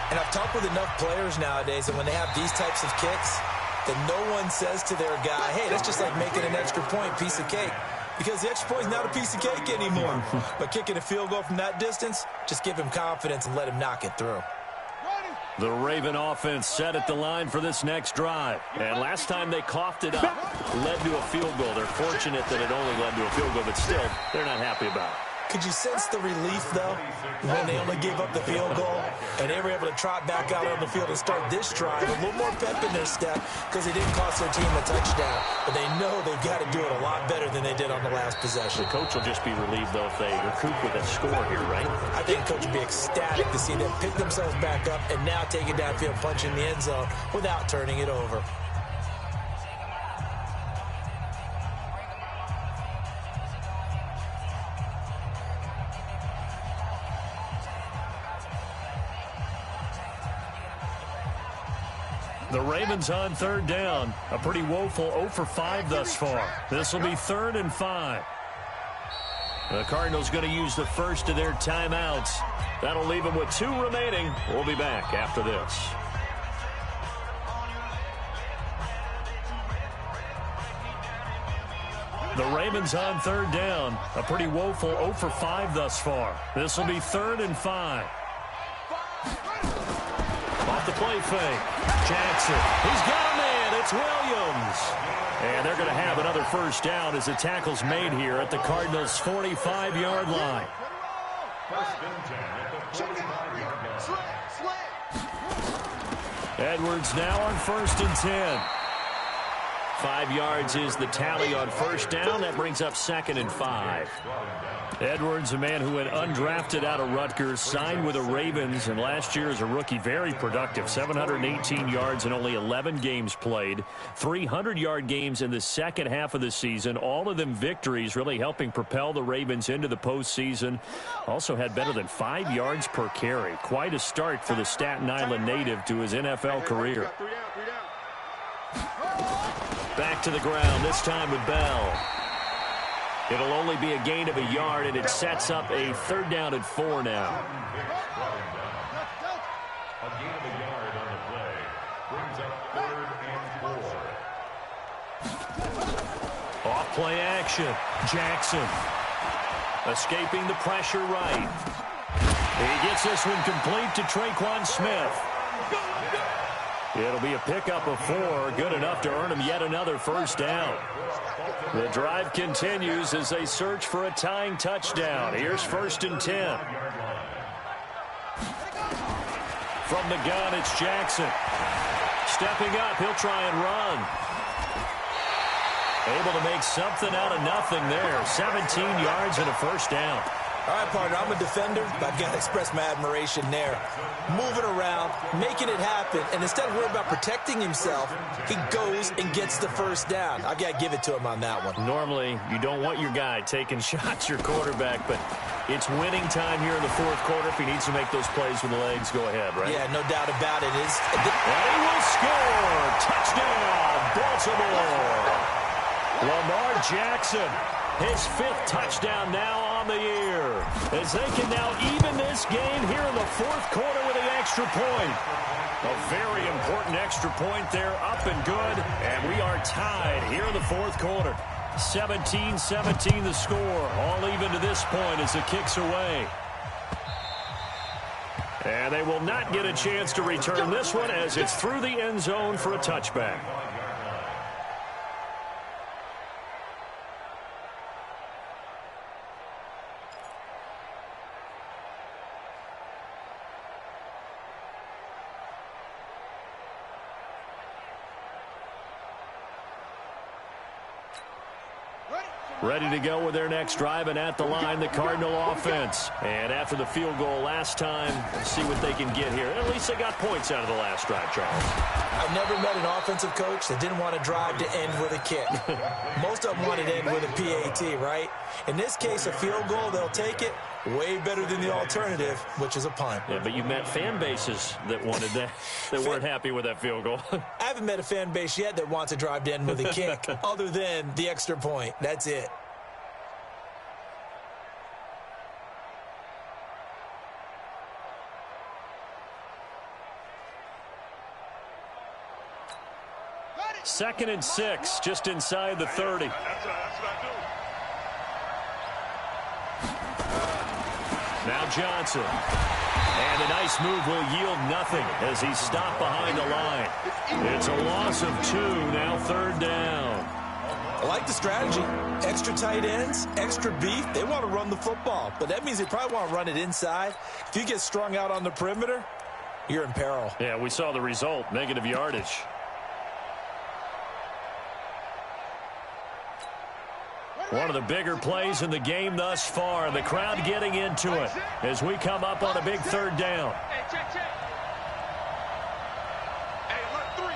And I've talked with enough players nowadays, and when they have these types of kicks, that no one says to their guy, hey, that's just like making an extra point, piece of cake. Because the extra point is not a piece of cake anymore. But kicking a field goal from that distance, just give him confidence and let him knock it through. The Raven offense set at the line for this next drive. And last time they coughed it up, led to a field goal. They're fortunate that it only led to a field goal, but still, they're not happy about it. Could you sense the relief, though, when they only gave up the field goal and they were able to trot back out on the field and start this drive with a little more pep in their step because they didn't cost their team a touchdown. But they know they've got to do it a lot better than they did on the last possession. The coach will just be relieved, though, if they recoup with a score here, right? I think the coach would be ecstatic to see them pick themselves back up and now take it downfield, punch in the end zone without turning it over. The Ravens on third down. A pretty woeful 0 for 5 thus far. This will be 3rd and 5. The Cardinals going to use the first of their timeouts. That'll leave them with 2 remaining. We'll be back after this. The Ravens on third down. A pretty woeful 0 for 5 thus far. This will be 3rd and 5. Off the play fake. Jackson. He's got a man. It's Williams. And they're going to have another first down as the tackle's made here at the Cardinals' 45-yard line. Edwards now on 1st and 10. 5 yards is the tally on first down. That brings up 2nd and 5. Edwards, a man who went undrafted out of Rutgers, signed with the Ravens, and last year as a rookie, very productive. 718 yards in only 11 games played. 300-yard games in the second half of the season. All of them victories, really helping propel the Ravens into the postseason. Also had better than 5 yards per carry. Quite a start for the Staten Island native to his NFL career. Back to the ground, this time with Bell. It'll only be a gain of a yard, and it sets up a 3rd down and 4 now. A gain of a yard on the play brings up 3rd and 4. Off play action. Jackson escaping the pressure right. He gets this one complete to Traquan Smith. It'll be a pickup of 4, good enough to earn him yet another first down. The drive continues as they search for a tying touchdown. Here's 1st and 10. From the gun, it's Jackson. Stepping up, he'll try and run. Able to make something out of nothing there. 17 yards and a first down. All right, partner, I'm a defender, but I've got to express my admiration there. Moving around, making it happen, and instead of worrying about protecting himself, he goes and gets the first down. I've got to give it to him on that one. Normally, you don't want your guy taking shots, your quarterback, but it's winning time here in the fourth quarter. If he needs to make those plays with the legs, go ahead, right? Yeah, no doubt about it. And he will score! Touchdown, Baltimore! Lamar Jackson, his 5th touchdown now on the year, as they can now even this game here in the fourth quarter with an extra point. A very important extra point there, up and good, and we are tied here in the fourth quarter. 17-17 the score, all even to this point as the kick's away. And they will not get a chance to return this one as it's through the end zone for a touchback. Ready to go with their next drive, and at the line, the Cardinal offense. And after the field goal last time, let's see what they can get here. At least they got points out of the last drive, Charles. I've never met an offensive coach that didn't want to drive to end with a kick. Most of them wanted to end with a PAT, right? In this case, a field goal, they'll take it. Way better than the alternative, which is a punt. Yeah, but you met fan bases that wanted that, that weren't happy with that field goal. I haven't met a fan base yet that wants to drive to end with a kick, other than the extra point. That's it. Second and 6, just inside the 30. That's what I do. Now Johnson. And a nice move will yield nothing as he's stopped behind the line. It's a loss of 2, now 3rd down. I like the strategy. Extra tight ends, extra beef. They want to run the football, but that means they probably want to run it inside. If you get strung out on the perimeter, you're in peril. Yeah, we saw the result, negative yardage. One of the bigger plays in the game thus far. The crowd getting into it as we come up on a big 3rd down. Hey, check. Hey, look, 3.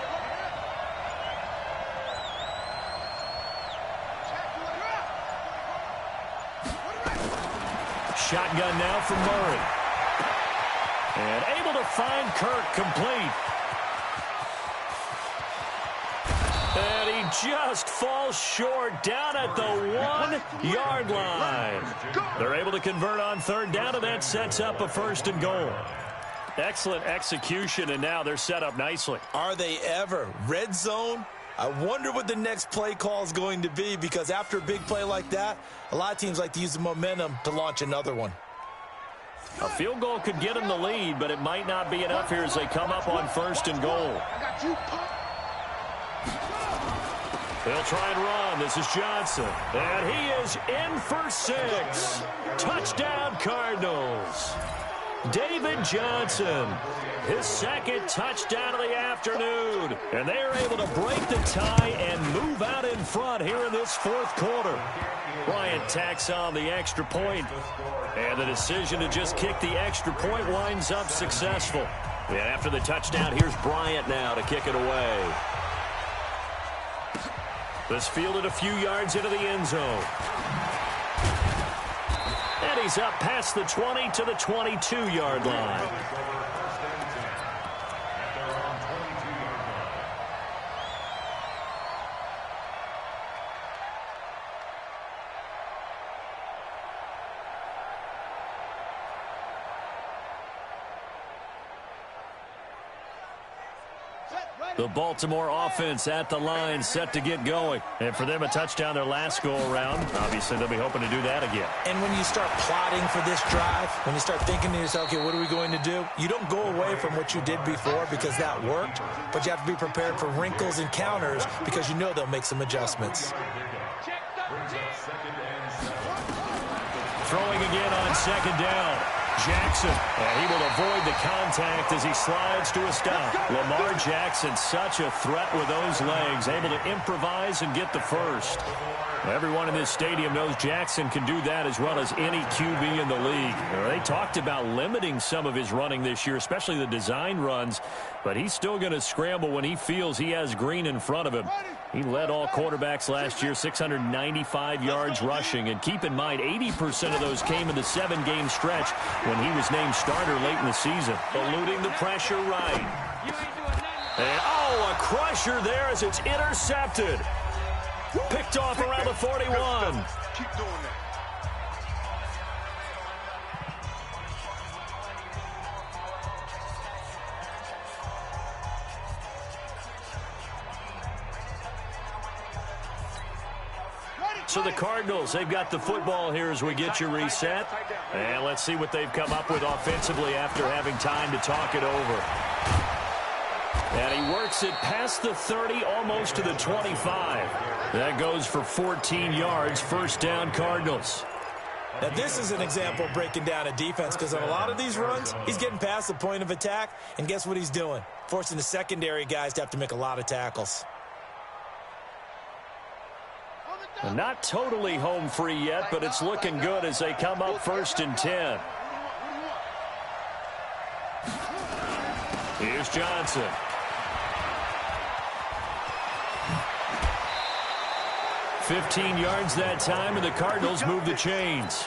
Shotgun now from Murray. And able to find Kirk complete. And he just falls short down at the 1-yard line. They're able to convert on 3rd down, and that sets up a 1st and goal. Excellent execution, and now they're set up nicely. Are they ever? Red zone? I wonder what the next play call is going to be, because after a big play like that, a lot of teams like to use the momentum to launch another one. A field goal could get them the lead, but it might not be enough here as they come up on 1st and goal. They'll try and run. This is Johnson. And he is in for 6. Touchdown, Cardinals. David Johnson, his 2nd touchdown of the afternoon. And they are able to break the tie and move out in front here in this 4th quarter. Bryant tacks on the extra point. And the decision to just kick the extra point winds up successful. And after the touchdown, here's Bryant now to kick it away. This fielded a few yards into the end zone. And he's up past the 20 to the 22-yard line. The Baltimore offense at the line, set to get going. And for them, a touchdown their last go-around. Obviously, they'll be hoping to do that again. And when you start plotting for this drive, when you start thinking to yourself, okay, what are we going to do? You don't go away from what you did before because that worked, but you have to be prepared for wrinkles and counters because you know they'll make some adjustments. Throwing again on 2nd down. Jackson, and he will avoid the contact as he slides to a stop. Lamar Jackson, such a threat with those legs, able to improvise and get the first. Everyone in this stadium knows Jackson can do that as well as any QB in the league. They talked about limiting some of his running this year, especially the design runs, but he's still going to scramble when he feels he has green in front of him. He led all quarterbacks last year, 695 yards rushing. And keep in mind, 80% of those came in the 7-game stretch when he was named starter late in the season. Eluding the pressure right. And, oh, a crusher there as it's intercepted. Picked off around the 41. Keep doing that. So the Cardinals, they've got the football here as we get you reset. And let's see what they've come up with offensively after having time to talk it over. And he works it past the 30, almost to the 25. That goes for 14 yards, first down Cardinals. Now, this is an example of breaking down a defense because on a lot of these runs, he's getting past the point of attack, and guess what he's doing? Forcing the secondary guys to have to make a lot of tackles. And not totally home free yet, but it's looking good as they come up first and 10. Here's Johnson. $15 yards that time, and the Cardinals move the chains.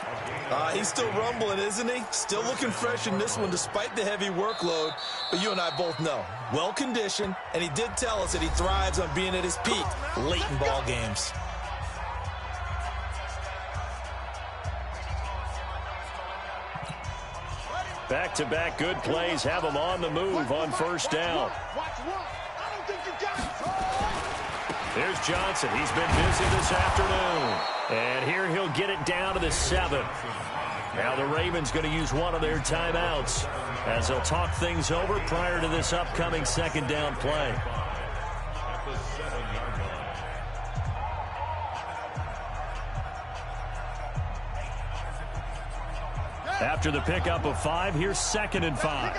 He's still rumbling, isn't he? Still looking fresh in this one despite the heavy workload. But you and I both know, well-conditioned, and he did tell us that he thrives on being at his peak late in ball games. Back-to-back good plays have him on the move on first down. There's Johnson. He's been busy this afternoon. And here he'll get it down to the 7. Now the Ravens going to use one of their timeouts as they'll talk things over prior to this upcoming second down play. After the pickup of 5, here's 2nd and 5.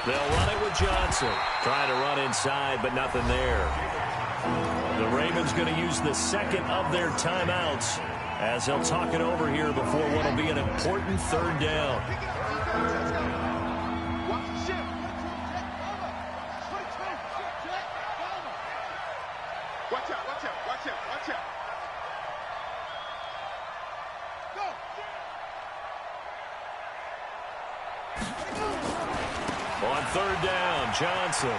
They'll run it with Johnson. Trying to run inside, but nothing there. The Ravens going to use the second of their timeouts as they'll talk it over here before what will be an important third down. Watch out, watch out, watch out, watch out. On third down, Johnson.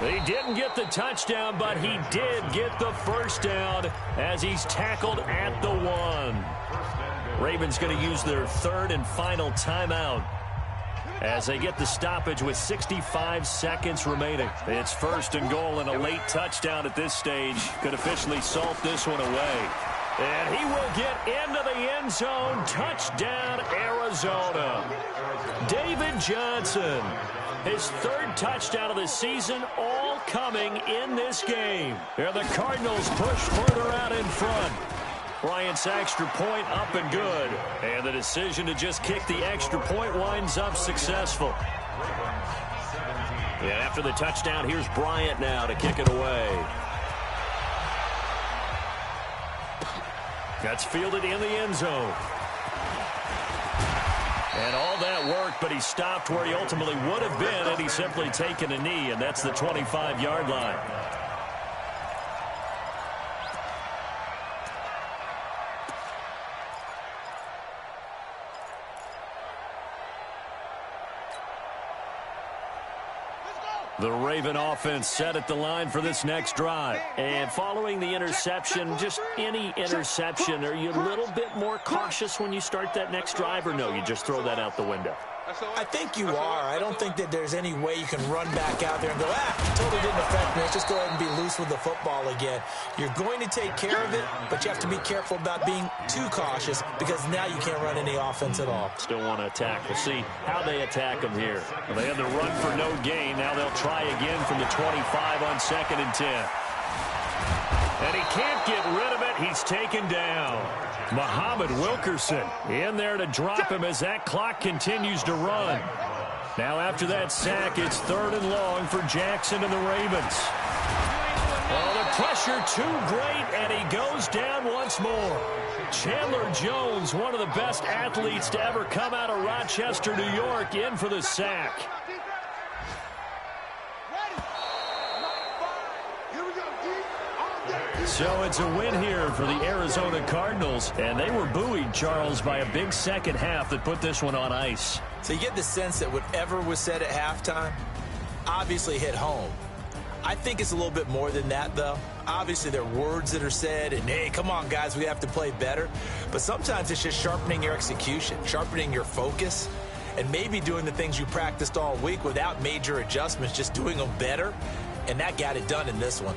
He didn't get the touchdown, but he did get the first down as he's tackled at the 1. Ravens going to use their third and final timeout as they get the stoppage with 65 seconds remaining. It's first and goal and a late touchdown at this stage could officially salt this one away. And he will get into the end zone. Touchdown, Arizona. David Johnson, his third touchdown of the season, all coming in this game. And the Cardinals push further out in front. Bryant's extra point up and good. And the decision to just kick the extra point winds up successful. And after the touchdown, here's Bryant now to kick it away. That's fielded in the end zone. And all that work, but he stopped where he ultimately would have been had he simply taken a knee, and that's the 25-yard line. The Raven offense set at the line for this next drive. And following the interception, just any interception, are you a little bit more cautious when you start that next drive, or no, you just throw that out the window? I think you are. I don't think that there's any way you can run back out there and go, totally didn't affect me. Let's just go ahead and be loose with the football again. You're going to take care of it, but you have to be careful about being too cautious because now you can't run any offense at all. Still want to attack. We'll see how they attack them here. They had the run for no gain. Now they'll try again from the 25 on 2nd and 10. And he can't get rid of it. He's taken down. Muhammad Wilkerson in there to drop him as that clock continues to run. Now after that sack, it's 3rd and long for Jackson and the Ravens. Oh, the pressure too great, and he goes down once more. Chandler Jones, one of the best athletes to ever come out of Rochester, New York, in for the sack. So it's a win here for the Arizona Cardinals, and they were buoyed, Charles, by a big second half that put this one on ice. So you get the sense that whatever was said at halftime obviously hit home. I think it's a little bit more than that, though. Obviously, there are words that are said, and, hey, come on, guys, we have to play better. But sometimes it's just sharpening your execution, sharpening your focus, and maybe doing the things you practiced all week without major adjustments, just doing them better, and that got it done in this one.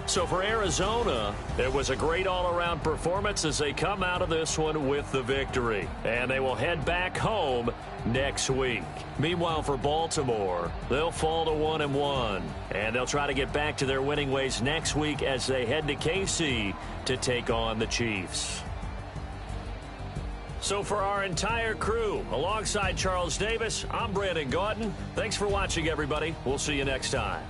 So for Arizona, it was a great all-around performance as they come out of this one with the victory. And they will head back home next week. Meanwhile, for Baltimore, they'll fall to 1-1. And they'll try to get back to their winning ways next week as they head to KC to take on the Chiefs. So for our entire crew, alongside Charles Davis, I'm Brandon Gaudin. Thanks for watching, everybody. We'll see you next time.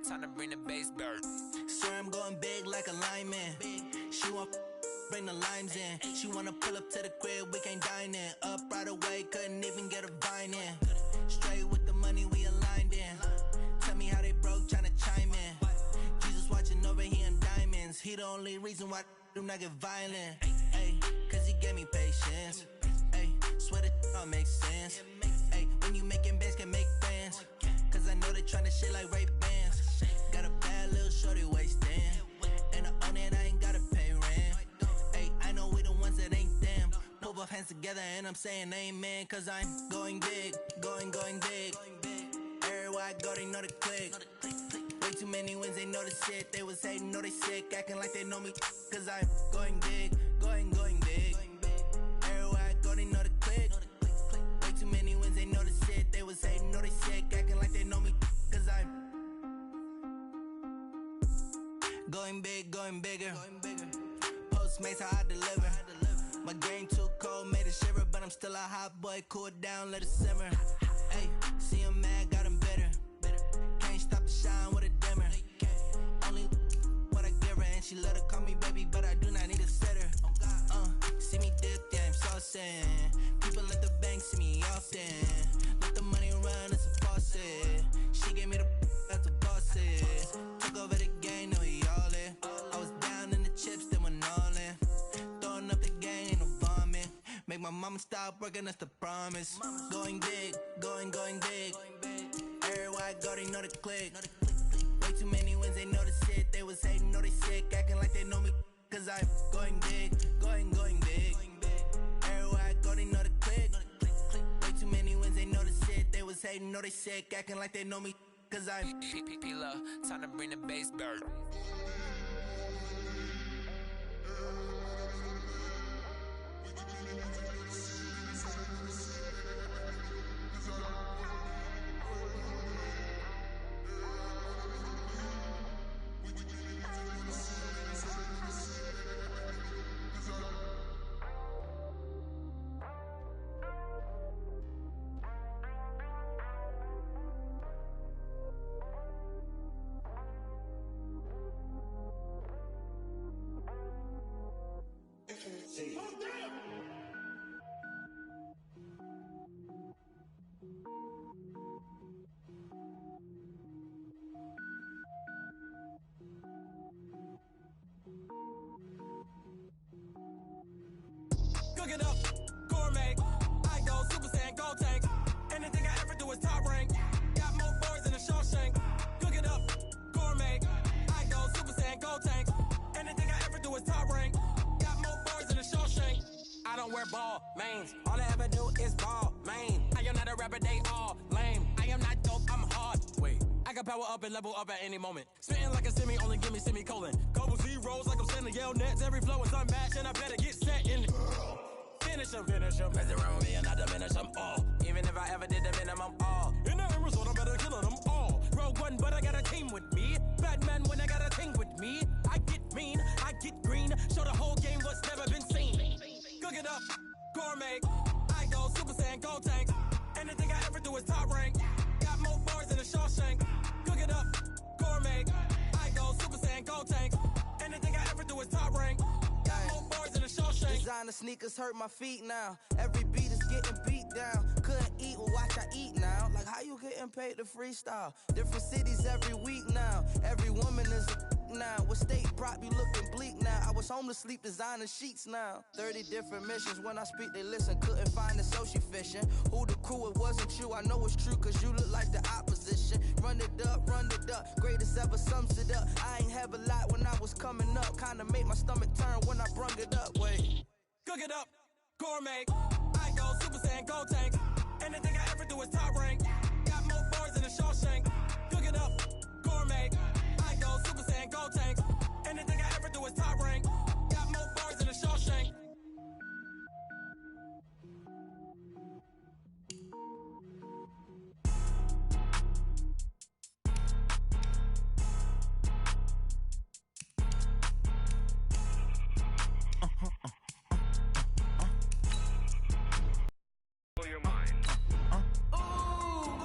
Time to bring the bass bird. Swear I'm going big like a lineman. She want bring the limes in. She wanna pull up to the crib, we can't dine in. Up right away, couldn't even get a vine in. Straight with the money we aligned in. Tell me how they broke, tryna chime in. Jesus watching over here in diamonds. He the only reason why I do not get violent. Ay, cause he gave me patience. Ay, swear that all makes sense. Ay, when you making bands, can make friends. Cause I know they tryna shit like Ray-Bans. Got a bad little shorty wasting. And I own it, I ain't gotta pay rent. Ay, I know we the ones that ain't them. Put both hands together and I'm saying amen. Cause I'm going big, going big. Everywhere I go, they know the click. Way too many wins, they know the shit. They was hating, know they sick, acting like they know me. Cause I'm going big, going big. Everywhere I go, they know the click. Way too many wins, they know the shit. They was hating, know they sick, acting like they know me. Cause I'm going big, going bigger. Postmates, how I deliver. My game too cold, made it shiver. But I'm still a hot boy, cool it down, let it simmer. Hey, see him mad, got him bitter. Can't stop the shine with a dimmer. Only what I give her, and she let her call me baby, but I do not need a sitter. See me dip, yeah, I'm saucing. People at the bank see me often. Let the money run, it's a faucet. She gave me the that's a boss it. Took over the game, now we all in. I was down in the chips, then went all in. Throwing up the game, ain't no vomit. Make my mama stop working, that's the promise. Going big, going big. Everywhere I go, they know the click. Way too many wins, they know the shit. They was hating, know they sick, acting like they know me. Cause I'm going big, going big. Everywhere I go, they know the click. Way too many wins, they know the shit. They was hating, know they sick, acting like they know me. Cause I'm Time to bring the bass bird. Cook it up, gourmet. I go Super Saiyan, gold tank. Anything I ever do is top rank. Got more boys than a Shawshank. Cook it up, gourmet. I go Super Saiyan, gold tank. Anything I ever do is top rank. Got more boys than a Shawshank. I don't wear ball mains. All I ever do is ball main. I am not a rapper, they all lame. I am not dope, I'm hard. Wait, I can power up and level up at any moment. Spitting like a semi, only give me semicolon. Couple zeros like I'm sending yell nets. Every flow is unmatched and I better get set in. Finish him. Mess around with me and I diminish them all. Even if I ever did the minimum, all. In the end result, I'm better killing them all. Rogue one, but I got a team with me. Batman when I got a team with me. I get mean, I get green. Show the whole game what's never been seen. Cook it up, gourmet. I go Super Saiyan, gold tank. Anything I ever do is top rank. Got more bars than a Shawshank. Cook it up, gourmet. I go Super Saiyan, gold tank. Anything I ever do is top rank. Got more bars than a Shawshank. Designer sneakers hurt my feet now. Every beat is getting beat down. Couldn't eat, well watch I eat now. Like how you getting paid to freestyle? Different cities every week now. Every woman is a now. What state prop you looking bleak now? I was homeless, sleep designer sheets now. 30 different missions. When I speak they listen. Couldn't find it, so she fishing. Who the crew? It wasn't you. I know it's true cause you look like the opposition. Run it up. Greatest ever sums it up. I ain't have a lot when I was coming up. Kinda made my stomach turn when I brung it up. Wait. Cook it up, gourmet. I go Super Saiyan, gold tank. Anything I ever do is top rank. Got more bars than a Shawshank. Cook it up, gourmet. I go Super Saiyan, gold tank. Anything I ever do is top rank. Got more bars than a Shawshank. Blow your mind. Ooh.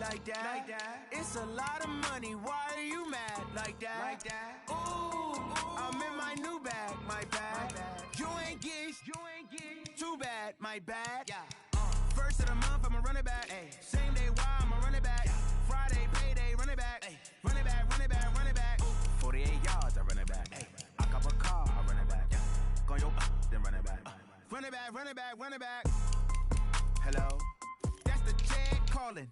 like that. It's a lot of money, why are you mad like that? Ooh, I'm in my new bag, my bad. You ain't get too bad, my bad. First of the month, I'ma run it back. Same day, why I'ma run it back. Friday, payday, run it back. Run it back, run it back, run it back. 48 yards, I run it back. I cop a car, I run it back. Go your then run it back. Run it back, run it back, run it back. Hello? That's the jag calling.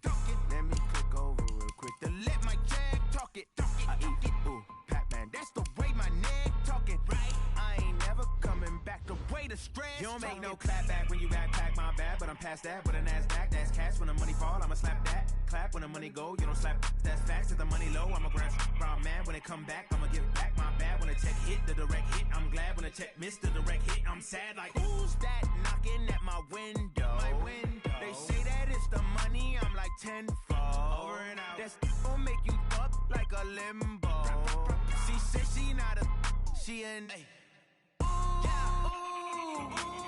Let me click over real quick to let my jag talk it. I eat it, ooh, Pac-Man. That's the way my neck talking. Right? I ain't never coming back. The way the stress. You don't make no clap back when you backpack, my bad. But I'm past that with a NASDAQ. That's cash when the money fall. I'ma slap that. Clap when the money go. You don't slap. That's facts. If the money low, I'ma grab brown man. When it come back, I'ma give back my bad. When the check hit, the direct hit. I'm glad when the check missed the direct hit. I'm sad like who's that knocking at my window? My window. They say that it's the money. I'm like tenfold. Over and out. That's gon' make you up like a limbo. She said she not a. She an.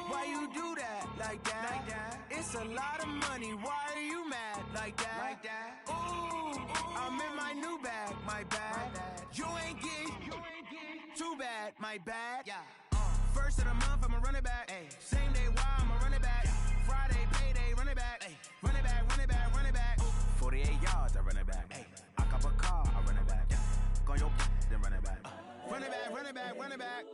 Why you do that like that? It's a lot of money. Why are you mad like that? Ooh, I'm in my new bag, my bad. You ain't get too bad, my bad. First of the month, I'ma run it back. Same day, why I'ma run it back. Friday, payday, run it back. Run it back, run it back, run it back. 48 yards, I run it back. I cop a car, I run it back. Go your then run it back. Run it back, run it back, run it back.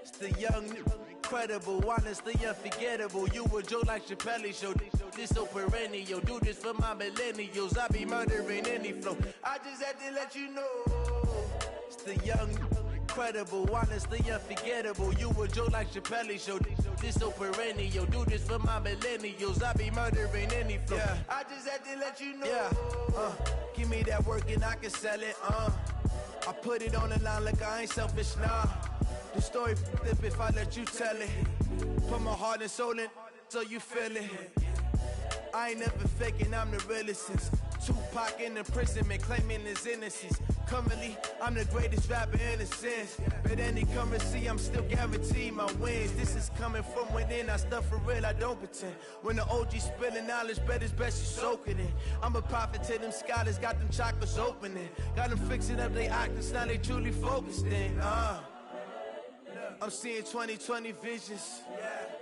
It's the young, incredible, honestly unforgettable. You a joke like Chappelle show. This so perennial. Do this for my millennials. I be murdering any flow. I just had to let you know. It's the young, incredible, honestly unforgettable. You a joke like Chappelle show. This so perennial. Do this for my millennials. I be murdering any flow. I just had to let you know. Give me that work and I can sell it. I put it on the line like I ain't selfish, nah. The story flip if I let you tell it. Put my heart and soul in so you feel it. I ain't never faking, I'm the realest since Tupac in imprisonment, claiming his innocence. Currently, I'm the greatest rapper in a sense. But any currency, I'm still guaranteed my wins. This is coming from within, I stuff for real, I don't pretend. When the OG spilling knowledge, bet it's best you soak it in. I'm a prophet to them scholars, got them chakras opening. Got them fixing up their octaves, now they truly focused in. I'm seeing 2020 visions.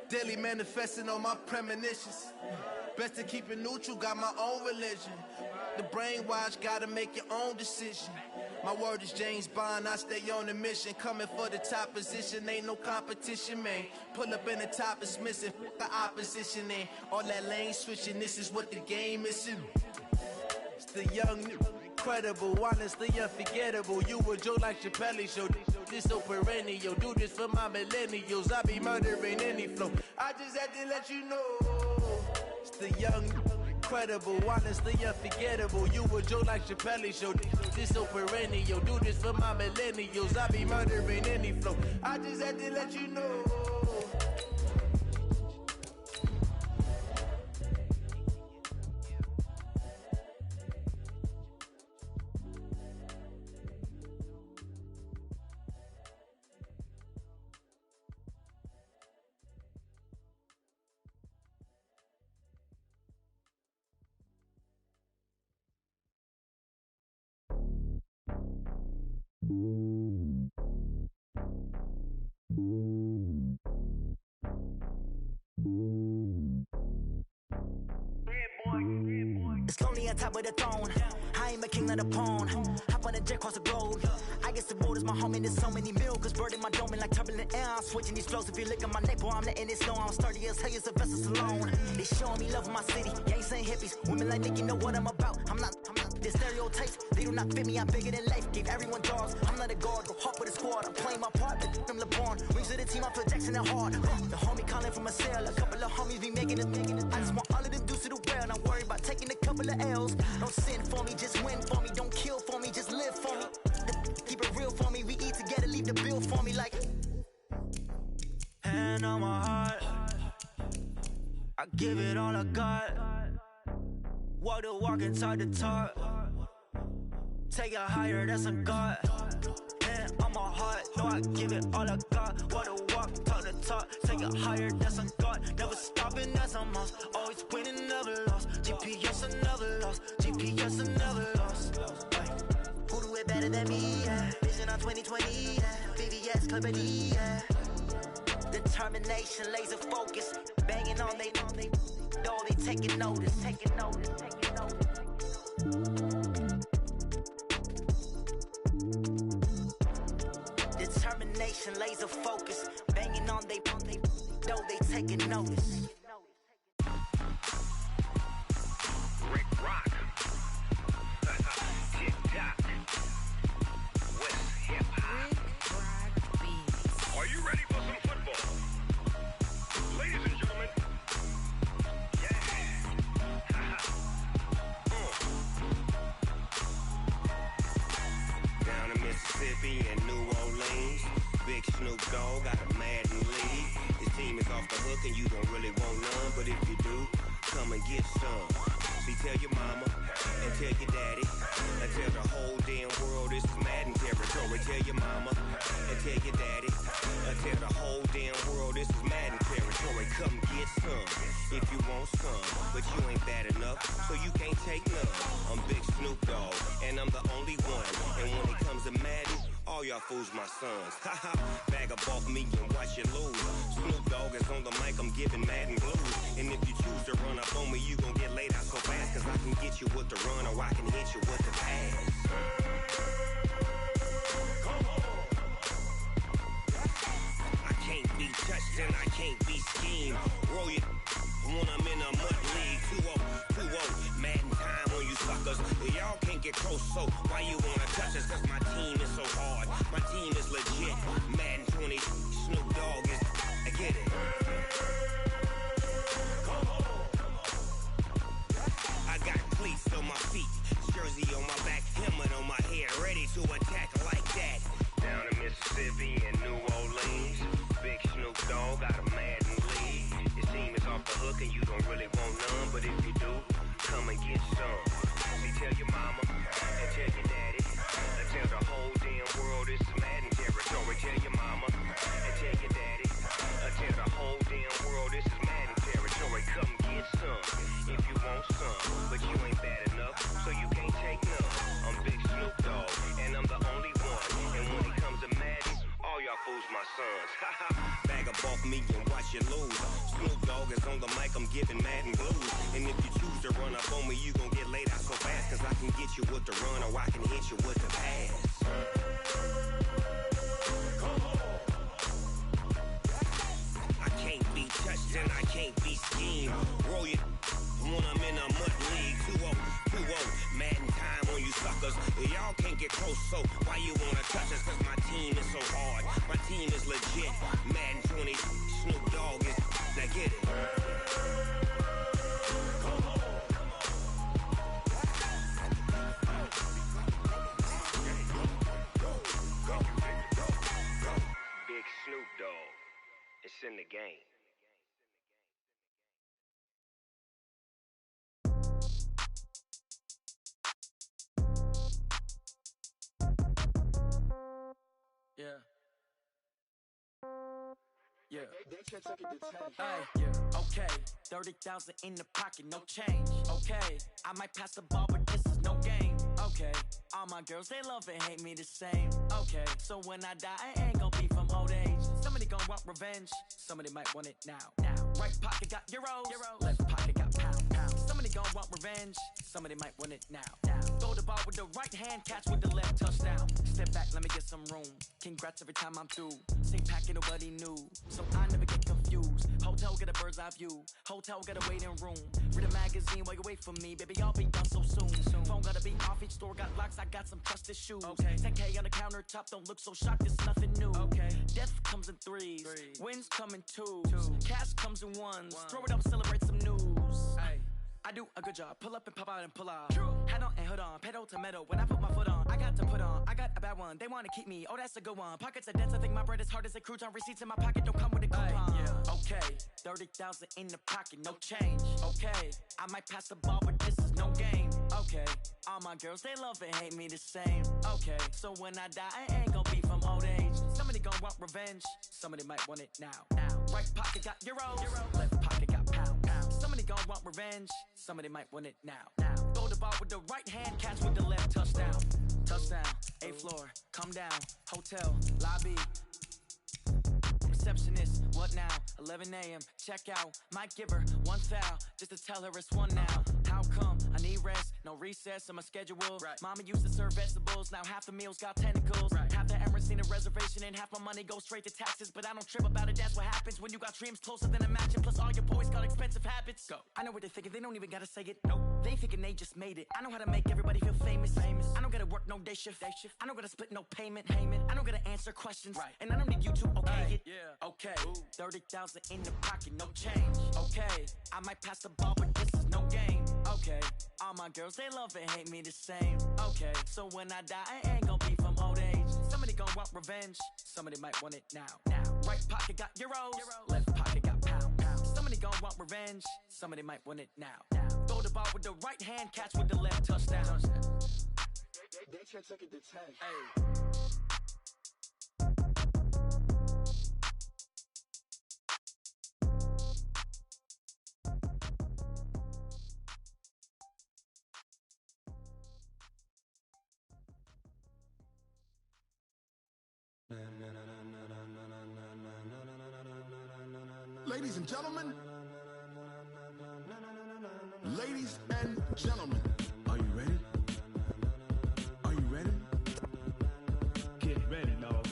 Daily manifesting on my premonitions. Best to keep it neutral, got my own religion. The brainwash, gotta make your own decision. My word is James Bond, I stay on a mission. Coming for the top position, ain't no competition, man. Pull up in the top is missing, the opposition ain't. All that lane switching, this is what the game is. It's the young, incredible, honestly unforgettable. You a joke like Chappelle show. This so perennial. Do this for my millennials. I be murdering any flow. I just had to let you know. It's the young, incredible, honestly unforgettable. You a joke like Chappelle show. This so perennial. Do this for my millennials. I be murdering any flow. I just had to let you know. It's lonely on top of the throne. I ain't a king, not a pawn. Hop on a jet across the globe. I guess the road is my home and there's so many milkers birding my dome and like turbulent air. I'm switching these flows. If you look at my neck, boy, I'm letting it snow. I'm sturdy as hell, a vessel alone. They showing me love in my city. Gangs ain't hippies. Women like Nick, you know what I'm about. I'm not the stereotypes. They do not fit me. I'm bigger than life. Gave everyone dogs. I'm not a guard. Go hop with a squad. I'm playing my part. Like I'm LeBron. Rings to the team. I feel Jackson and hard. The homie calling from a cell. A couple of homies be making it. I just want all of them dudes to do well. Not worry about taking a couple of L's. Don't sin for me, just win for me. Don't kill for me, just live for me. Keep it real for me. We eat together, leave the bill for me like. Hand on my heart, I give it all I got. Walk the walk and talk the talk. Take it higher, that's a God. Hand on my know I give it all I got. Walk the walk, talk the talk, take it higher, that's a god. Never stopping, that's a must. Always winning, never lost. GPS, I never lost. GPS, I never lost. Who do it better than me? Yeah. Vision on 2020, yeah. VVS, Clippity, yeah. Determination, laser focus, banging on they, know they taking notice, taking notice, taking notice. Determination, laser focus, banging on they, know they taking notice. Rick Rock, Tick Tock, West Hip Hop. Are you ready for some football? Ladies and gentlemen, Down in Mississippi and New Orleans, Big Snoop Dogg got a Madden league. His team is off the hook and you don't really want none, but if you do, come and get some. See, tell your mama and tell your daddy and tell the whole damn world this is Madden territory. Tell your mama and tell your daddy and tell the whole damn world this is Madden territory. Come get some if you want some, but you ain't bad enough, so you can't take none. I'm Big Snoop Dogg and I'm the only one, and when it comes to Madden, all y'all fools my sons. Haha, bag up off me and watch you lose. Snoop Dogg is on the mic, I'm giving Madden blues. And if you choose to run up on me, you gon' get laid out so fast, cause I can get you with the run or I can hit you with the pass. I can't be touched and I can't be schemed. Roll you when I'm in a mud league. 2-0, 2-0, Madden time on you suckers. Y'all can't get close, so why you wanna touch us? Cause my team is so hard, my team is legit. Madden 20, Snoop Dogg is, I get it. I got cleats on my feet, jersey on my back, helmet on my head, ready to attack like that. down in Mississippi and New Orleans, Big Snoop Dogg got a Madden league. His team is off the hook and you don't really want none, but if you do, come and get some. See, tell your mama and tell your daddy and tell the whole damn world this is Madden territory. Tell your mama and tell your daddy and tell the whole damn world this is Madden territory. Come get some if you want some, but you ain't bad enough, so you can't take none. I'm Big Snoop Dogg and I'm the only one, and when it comes to Madden, all y'all fools my sons. Bag up off me and watch you lose. Snoop Dogg is on the mic, I'm giving Madden blues. And if you choose to run up on me, you gon' get laid out so fast, cause I can get you with the run or I can hit you with the pass. I can't be touched and I can't be schemed. Roll you when I'm in a mud league. 2-0, 2-0, Madden time on you suckers. Y'all can't get close, so why you wanna touch us? Cause my team is so hard, my team is legit. Madden 20, Snoop Dogg is, now get it. Big Snoop Dogg, it's in the game. Yeah. Yeah. Hey, yeah. Okay. 30,000 in the pocket, no change. Okay. I might pass the ball, but this is no game. Okay. All my girls, they love and hate me the same. Okay. So when I die, I ain't gon' be from old age. Somebody gon' want revenge. Somebody might want it now. Right pocket got euros. Left pocket got pound. Somebody gon' want revenge. Somebody might want it now. Throw the ball with the right hand, catch with the left, touchdown. Step back, let me get some room. Congrats every time I'm through. Same packet, nobody knew, so I never get confused. Hotel get a bird's eye view. Hotel get a waiting room. Read a magazine while you wait for me, baby. I'll be done so soon. Phone gotta be off. Each store got locks. I got some trusted shoes. 10K on the countertop. Don't look so shocked. It's nothing new. Death comes in threes. Wins come in twos. Cash comes in ones. Throw it up, celebrate some news. I do a good job. Pull up and pop out and pull out. Head on and hood on. Pedal to metal. When I put my foot on, I got to put on. I got a bad one. They want to keep me. Oh, that's a good one. Pockets are dense. I think my bread is hard as a crouton. Receipts in my pocket don't come with a coupon. Okay. 30,000 in the pocket. No change. Okay. I might pass the ball, but this is no game. Okay. All my girls, they love and hate me the same. Okay. So when I die, I ain't gonna be from old age. revenge. Somebody might want it now. Right pocket got euros, left pocket got pound. Somebody gon' want revenge. Somebody might want it now. Throw the ball with the right hand, catch with the left. Touchdown, touchdown. 8th floor, come down. Hotel, lobby. Receptionist, what now? 11 a.m. Check out. Might give her one foul just to tell her it's one now. How come? I need rest, no recess in my schedule. Right. Mama used to serve vegetables, now half the meals got tentacles. Right. Half the Emirates seen a reservation and half my money goes straight to taxes. But I don't trip about it, that's what happens when you got dreams closer than imagine. Plus all your boys got expensive habits. Go. I know what they're thinking, they don't even gotta say it. Nope. They thinking they just made it. I know how to make everybody feel famous. I don't gotta work no day shift. I don't gotta split no payment. I don't gotta answer questions. Right. And I don't need you to okay it. Yeah. Okay. 30,000 in the pocket, no change. Okay. I might pass the ball, but this is no game. Okay. All my girls, they love and hate me the same. Okay. So when I die, I ain't gonna be from old age. Somebody gon' want revenge. Somebody might want it now. Right pocket got euros. Left pocket got pound. Somebody gon' want revenge. Somebody might want it now. Throw the ball with the right hand, catch with the left. Touchdown. They can't take it to 10. Hey. Ladies and gentlemen, ladies and gentlemen, are you ready? Are you ready? Get ready, dog.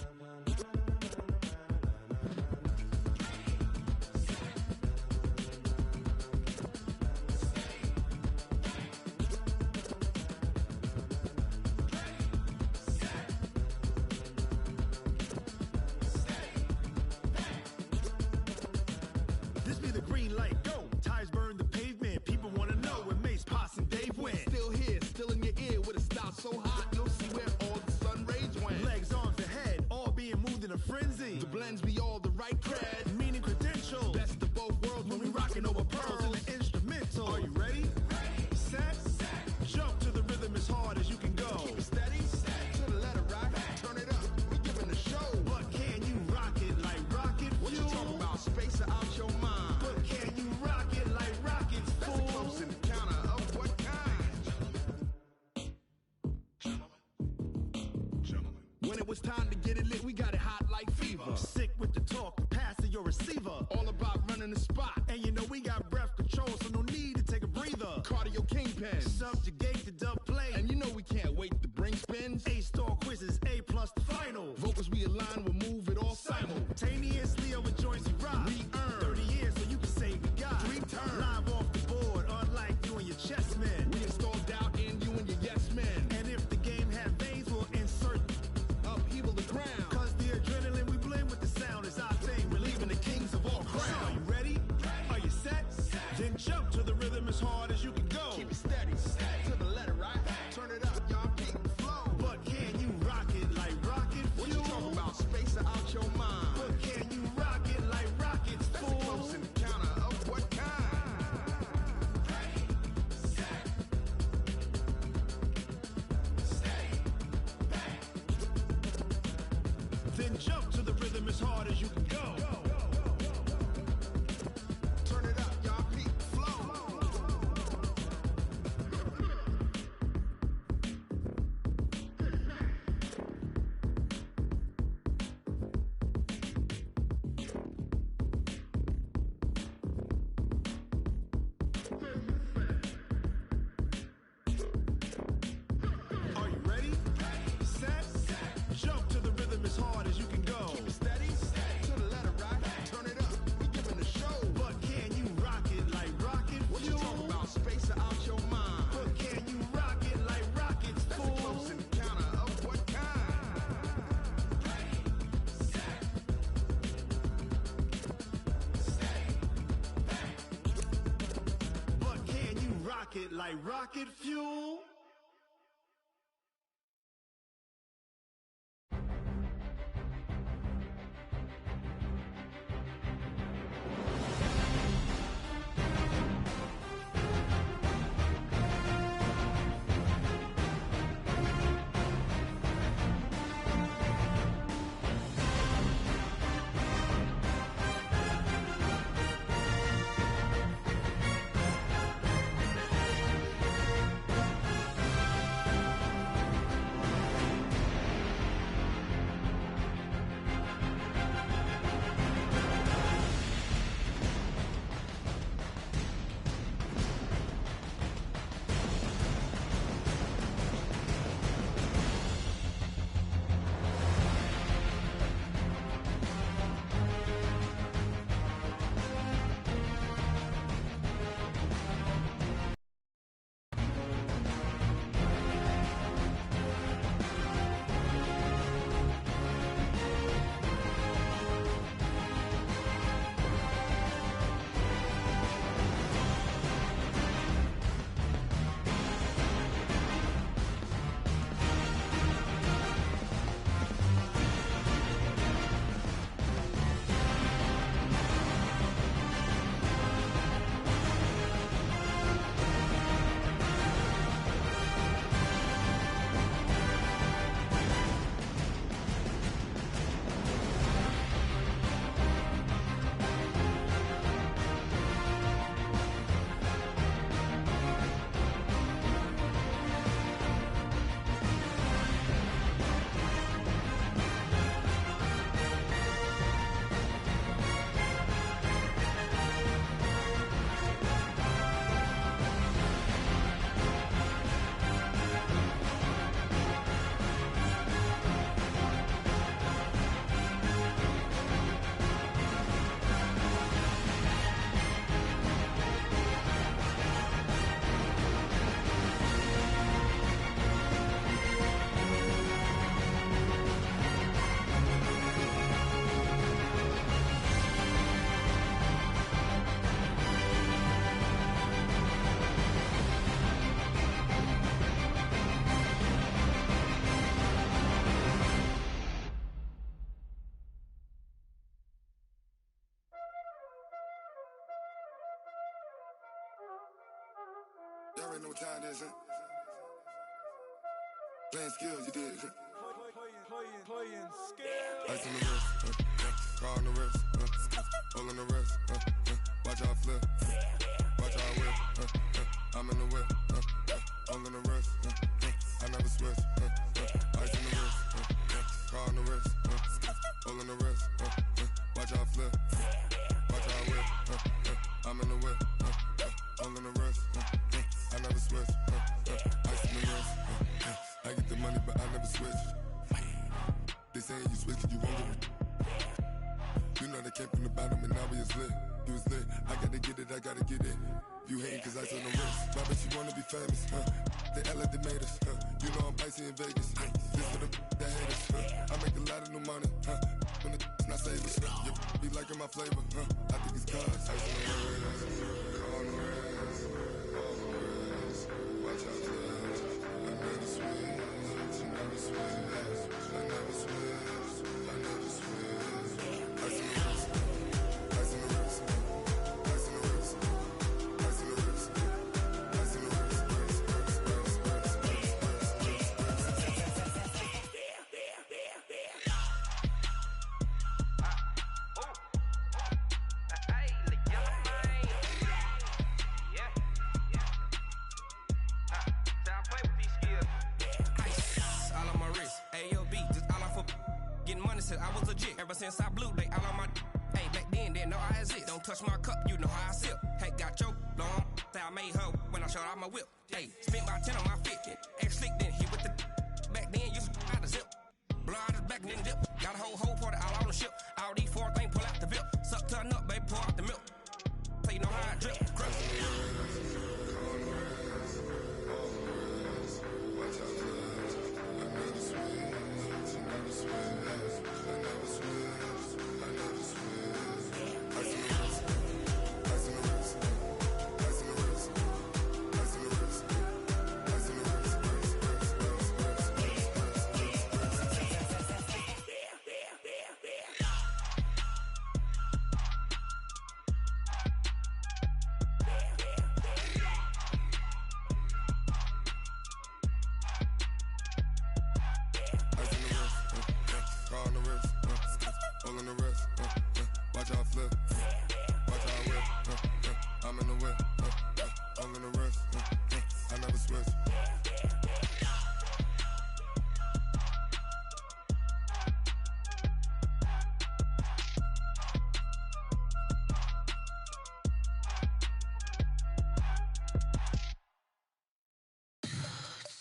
This be the green light, go. Tires burn the pavement. People wanna know where Mace, Potts, and Dave went. Still here, still in your ear with a style so hot, you'll see where all the sun rays went. Legs, arms, and head, all being moved in a frenzy. The blends be all the right cred, meaning credentials. Best of both worlds when we rockin' over pearls in the instrumental. Are you ready? Set, jump to the rhythm as hard as you can go. Keep it steady, to the letter right, turn it up, we giving a show. But can you rock it like rocket fuel? What you talking about, space or out your mind? But can you rock it like rockets, fool? That's a close encounter of what kind? Gentlemen. When it was time to get it lit, we got it hot like fever. Sick with the talk, passing your receiver. All about running the spot. And you know we got breath control, so no need to take a breather. Cardio kingpin, subjugate the dub play. And you know we can't wait to bring spins. A-star quizzes, A+ the final. Vocals we align, we'll move it all simultaneously over joints we rock. We earn 30 years, so you can say we got 3 turns. Live off the board, unlike you and your chess men. We install doubt in you and your yes men. And if the game had veins, we'll insert upheaval the ground. Cause the adrenaline we blend with the sound is our thing. We're leaving the kings of all crowns. So are you ready? Are you set? Then jump to the rhythm as hard as you can go. Keep it steady, to the letter right. Turn it up, y'all keep the flow. But can you rock it like rocket fuel? What you talking about, space or out your mind? But can you rock it like rockets, fool? That's a close encounter of what kind? Then jump to the rhythm as hard as you can go. Turn it up, y'all keep the flow. Are you ready? Set, jump to the rhythm as hard as you can go. Keep it steady, to the letter right. Turn it up, we giving a show. But can you rock it like rocket fuel? What you talking about, space or out your mind? But can you rock it like rockets, fool? That's a close encounter of what kind? But can you rock it like rocket fuel? Y'all already know what time it is, huh? Playing skills, you did. Playing skills. Ice on the wrist, car on the wrist, hole on the wrist, watch how I flip, watch how I whip, I'm in the whip, hole on the wrist, I never switch, ice on the wrist, car on the wrist, hole on the wrist, watch how I flip, watch how I whip, I'm in the whip, hole on the wrist, I never switch, ice on the wrist, I get the money but I never switch. They saying you switch 'cause you won't get it. You know they came from the bottom and now we is lit. You was lit, I gotta get it, I gotta get it. You hating 'cause ice on the wrist. Why bet you wanna be famous, huh? They act like they made us, huh? You know I'm icy in Vegas, This for the that hate us, I make a lot of new money, When the not save us, You be liking my flavor, I think it's cause ice on the wrist, on the wrist, on the wrist. Watch out, cuz I never switch, I never switch. I never switch, I never switch. Ice on the wrist, ice on the wrist, ice on the wrist, ice on the wrist, ice on the wrist, Said I was legit ever since I blew they all on my hey back then didn't know I exist. Don't touch my cup, you know how I sip. Hey, got your long say I made her when I showed out my whip. Hey, spent my 10 on my fit. Ex slick then hit with the back then used to out the zip. Blow out his back and then dip. Got a whole party all on the ship. All these 4 things pull out the VIP. Suck turn up, baby, pour out the milk. So you know how I drip. Crush. Watch out, cuz I never switch, I never switch. I never switch, I never switch. Ice on the wrist, ice on the wrist, ice on the wrist, ice on the wrist, ice on the wrist, car on the wrist, hole on the wrist, watch how I flip, watch how I whip, I'm in the whip, hole on the wrist, I never switch.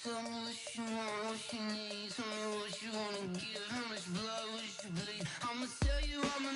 Tell me what you want, what you need. Tell me what you wanna give. How much blood would you bleed? I'ma tell you I'm a